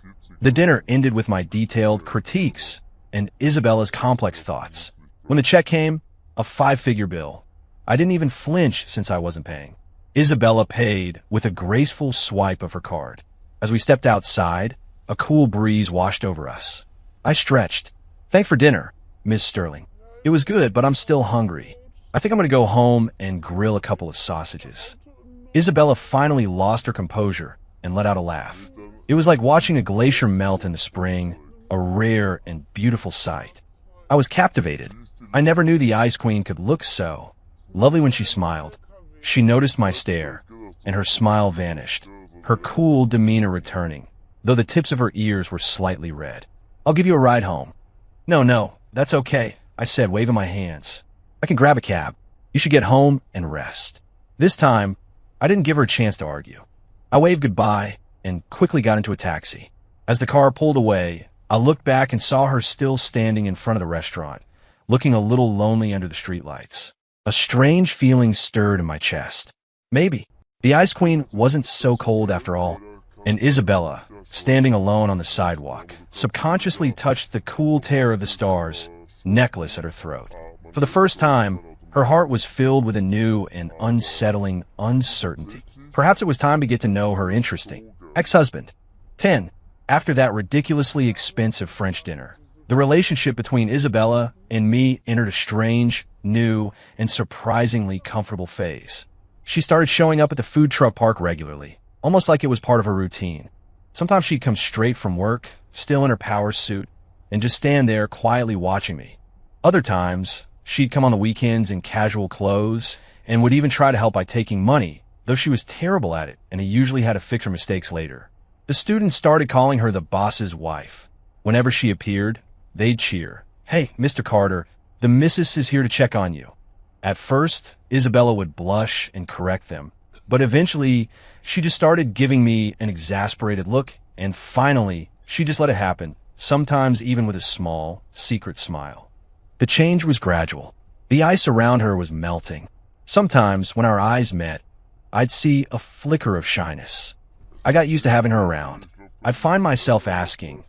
The dinner ended with my detailed critiques and Isabella's complex thoughts. When the check came, a 5-figure bill. I didn't even flinch since I wasn't paying. Isabella paid with a graceful swipe of her card. As we stepped outside, a cool breeze washed over us. I stretched. "Thanks for dinner, Miss Sterling. It was good, but I'm still hungry. I think I'm going to go home and grill a couple of sausages." Isabella finally lost her composure and let out a laugh. It was like watching a glacier melt in the spring, a rare and beautiful sight. I was captivated. I never knew the Ice Queen could look so lovely when she smiled. She noticed my stare, and her smile vanished, her cool demeanor returning, though the tips of her ears were slightly red. "I'll give you a ride home." No, that's okay," I said, waving my hands. "I can grab a cab. You should get home and rest." This time, I didn't give her a chance to argue. I waved goodbye and quickly got into a taxi. As the car pulled away, I looked back and saw her still standing in front of the restaurant, looking a little lonely under the streetlights. A strange feeling stirred in my chest. Maybe the Ice Queen wasn't so cold after all, and Isabella, standing alone on the sidewalk, subconsciously touched the cool tear of the stars necklace at her throat. For the first time, her heart was filled with a new and unsettling uncertainty. Perhaps it was time to get to know her interesting ex-husband. 10. After that ridiculously expensive French dinner, the relationship between Isabella and me entered a strange, new, and surprisingly comfortable phase. She started showing up at the food truck park regularly, almost like it was part of her routine. Sometimes she'd come straight from work, still in her power suit, and just stand there quietly watching me. Other times, she'd come on the weekends in casual clothes and would even try to help by taking money, though she was terrible at it and he usually had to fix her mistakes later. The students started calling her the boss's wife. Whenever she appeared, they'd cheer. "Hey, Mr. Carter, the missus is here to check on you." At first, Isabella would blush and correct them, but eventually, she just started giving me an exasperated look, and finally, she just let it happen, sometimes even with a small, secret smile. The change was gradual. The ice around her was melting. Sometimes, when our eyes met, I'd see a flicker of shyness. I got used to having her around. I'd find myself asking,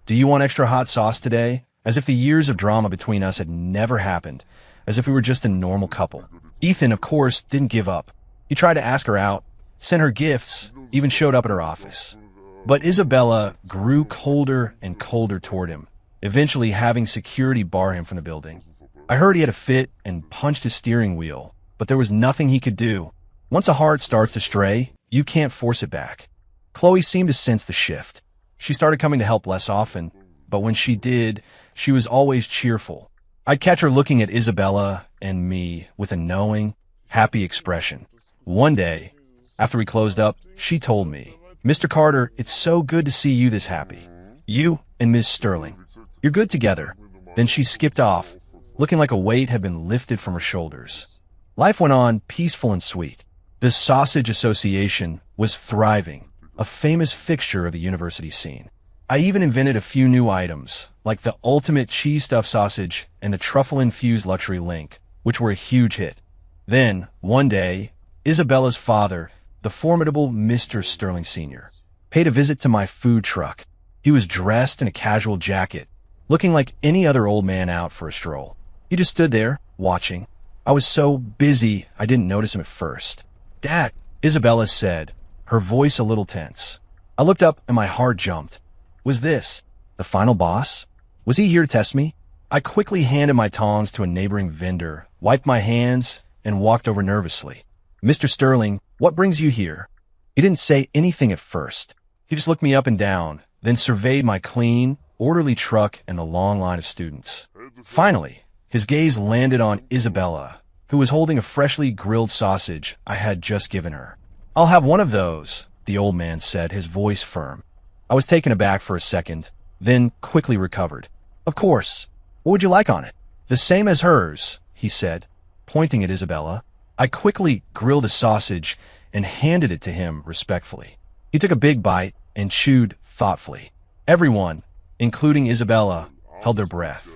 "Do you want extra hot sauce today?" As if the years of drama between us had never happened, as if we were just a normal couple. Ethan, of course, didn't give up. He tried to ask her out, sent her gifts, even showed up at her office. But Isabella grew colder and colder toward him, eventually having security bar him from the building. I heard he had a fit and punched his steering wheel, but there was nothing he could do. Once a heart starts to stray, you can't force it back. Chloe seemed to sense the shift. She started coming to help less often, but when she did, she was always cheerful. I'd catch her looking at Isabella and me with a knowing, happy expression. One day, after we closed up, she told me, "Mr. Carter, it's so good to see you this happy. You and Ms. Sterling. You're good together." Then she skipped off, looking like a weight had been lifted from her shoulders. Life went on peaceful and sweet. The Sausage Association was thriving, a famous fixture of the university scene. I even invented a few new items, like the ultimate cheese stuffed sausage and the truffle-infused luxury link, which were a huge hit. Then, one day, Isabella's father, the formidable Mr. Sterling Sr., paid a visit to my food truck. He was dressed in a casual jacket, looking like any other old man out for a stroll. He just stood there, watching. I was so busy, I didn't notice him at first. "Dad," Isabella said, her voice a little tense. I looked up and my heart jumped. Was this the final boss? Was he here to test me? I quickly handed my tongs to a neighboring vendor, wiped my hands, and walked over nervously. "Mr. Sterling, what brings you here?" He didn't say anything at first. He just looked me up and down, then surveyed my clean, orderly truck and the long line of students. Finally, his gaze landed on Isabella, who was holding a freshly grilled sausage I had just given her. "I'll have one of those," the old man said, his voice firm. I was taken aback for a second, then quickly recovered. "Of course. What would you like on it?" "The same as hers," he said, pointing at Isabella. I quickly grilled a sausage and handed it to him respectfully. He took a big bite and chewed thoughtfully. Everyone, including Isabella, held their breath.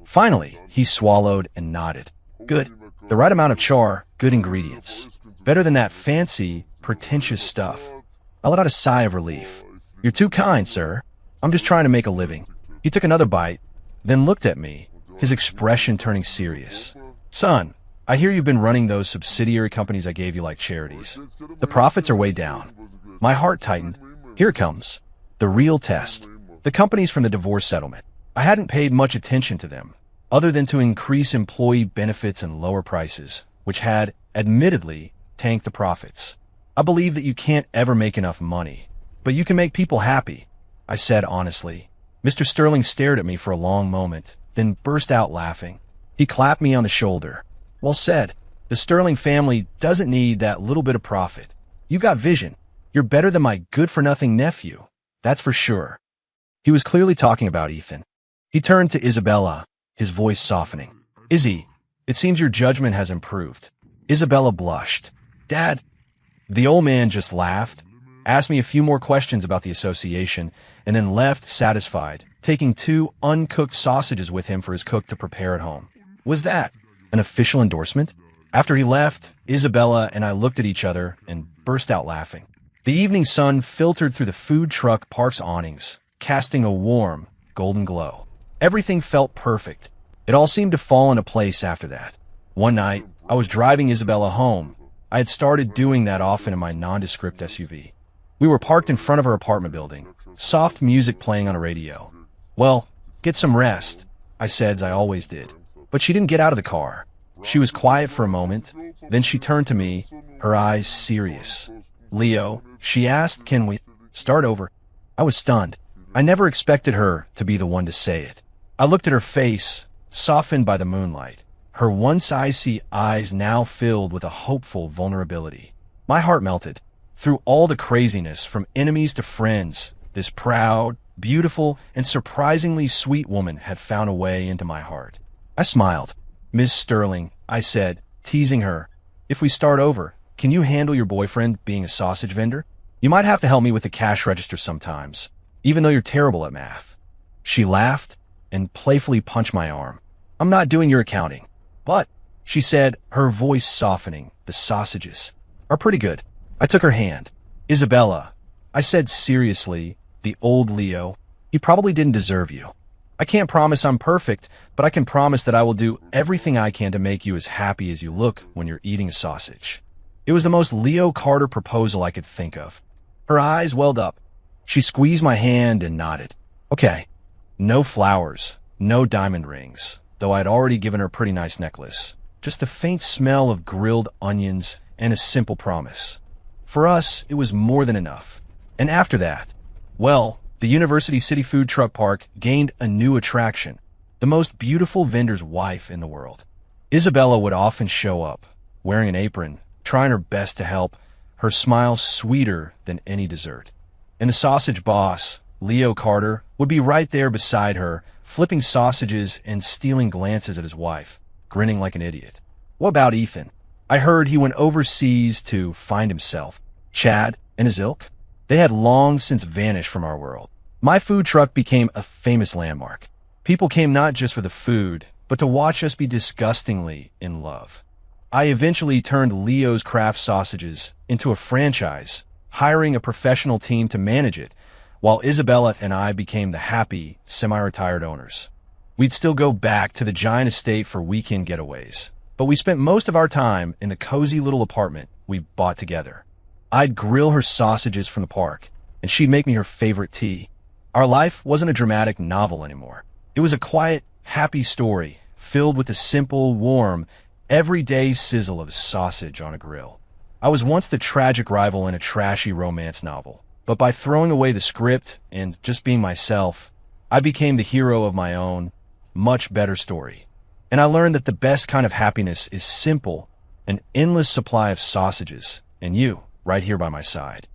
Finally, he swallowed and nodded. "Good. The right amount of char, good ingredients. Better than that fancy, pretentious stuff." I let out a sigh of relief. "You're too kind, sir. I'm just trying to make a living." He took another bite, then looked at me, his expression turning serious. "Son, I hear you've been running those subsidiary companies I gave you like charities. The profits are way down." My heart tightened. Here it comes. The real test. The companies from the divorce settlement. I hadn't paid much attention to them, other than to increase employee benefits and lower prices, which had, admittedly, tanked the profits. I believe that you can't ever make enough money, but you can make people happy, I said honestly. Mr. Sterling stared at me for a long moment, then burst out laughing. He clapped me on the shoulder. "Well said. The Sterling family doesn't need that little bit of profit. You got vision. You're better than my good-for-nothing nephew. That's for sure." He was clearly talking about Ethan. He turned to Isabella, his voice softening. "Izzy, it seems your judgment has improved." Isabella blushed. "Dad." The old man just laughed, asked me a few more questions about the association, and then left satisfied, taking 2 uncooked sausages with him for his cook to prepare at home. Was that an official endorsement? After he left, Isabella and I looked at each other and burst out laughing. The evening sun filtered through the food truck park's awnings, casting a warm, golden glow. Everything felt perfect. It all seemed to fall into place after that. One night, I was driving Isabella home. I had started doing that often in my nondescript SUV. We were parked in front of her apartment building, soft music playing on a radio. Well, get some rest, I said as I always did. But she didn't get out of the car. She was quiet for a moment, then she turned to me, her eyes serious. Leo, she asked, can we start over? I was stunned. I never expected her to be the one to say it. I looked at her face, softened by the moonlight, her once icy eyes now filled with a hopeful vulnerability. My heart melted. Through all the craziness, from enemies to friends, this proud, beautiful, and surprisingly sweet woman had found a way into my heart. I smiled. Miss Sterling, I said, teasing her, if we start over, can you handle your boyfriend being a sausage vendor? You might have to help me with the cash register sometimes, even though you're terrible at math. She laughed and playfully punched my arm. I'm not doing your accounting. But, she said, her voice softening, the sausages are pretty good. I took her hand. Isabella, I said seriously, the old Leo, he probably didn't deserve you. I can't promise I'm perfect, but I can promise that I will do everything I can to make you as happy as you look when you're eating a sausage. It was the most Leo Carter proposal I could think of. Her eyes welled up. She squeezed my hand and nodded. Okay. No flowers, no diamond rings, though I'd already given her a pretty nice necklace. Just the faint smell of grilled onions and a simple promise. For us, it was more than enough. And after that, well, the University City Food Truck Park gained a new attraction, the most beautiful vendor's wife in the world. Isabella would often show up, wearing an apron, trying her best to help, her smile sweeter than any dessert. And the sausage boss, Leo Carter, would be right there beside her, flipping sausages and stealing glances at his wife, grinning like an idiot. What about Ethan? I heard he went overseas to find himself. Chad and his ilk? They had long since vanished from our world. My food truck became a famous landmark. People came not just for the food, but to watch us be disgustingly in love. I eventually turned Leo's Craft Sausages into a franchise, hiring a professional team to manage it, while Isabella and I became the happy, semi-retired owners. We'd still go back to the giant estate for weekend getaways, but we spent most of our time in the cozy little apartment we bought together. I'd grill her sausages from the park, and she'd make me her favorite tea. Our life wasn't a dramatic novel anymore. It was a quiet, happy story, filled with the simple, warm, everyday sizzle of sausage on a grill. I was once the tragic rival in a trashy romance novel, but by throwing away the script and just being myself, I became the hero of my own, much better story. And I learned that the best kind of happiness is simple, an endless supply of sausages, and you, right here by my side.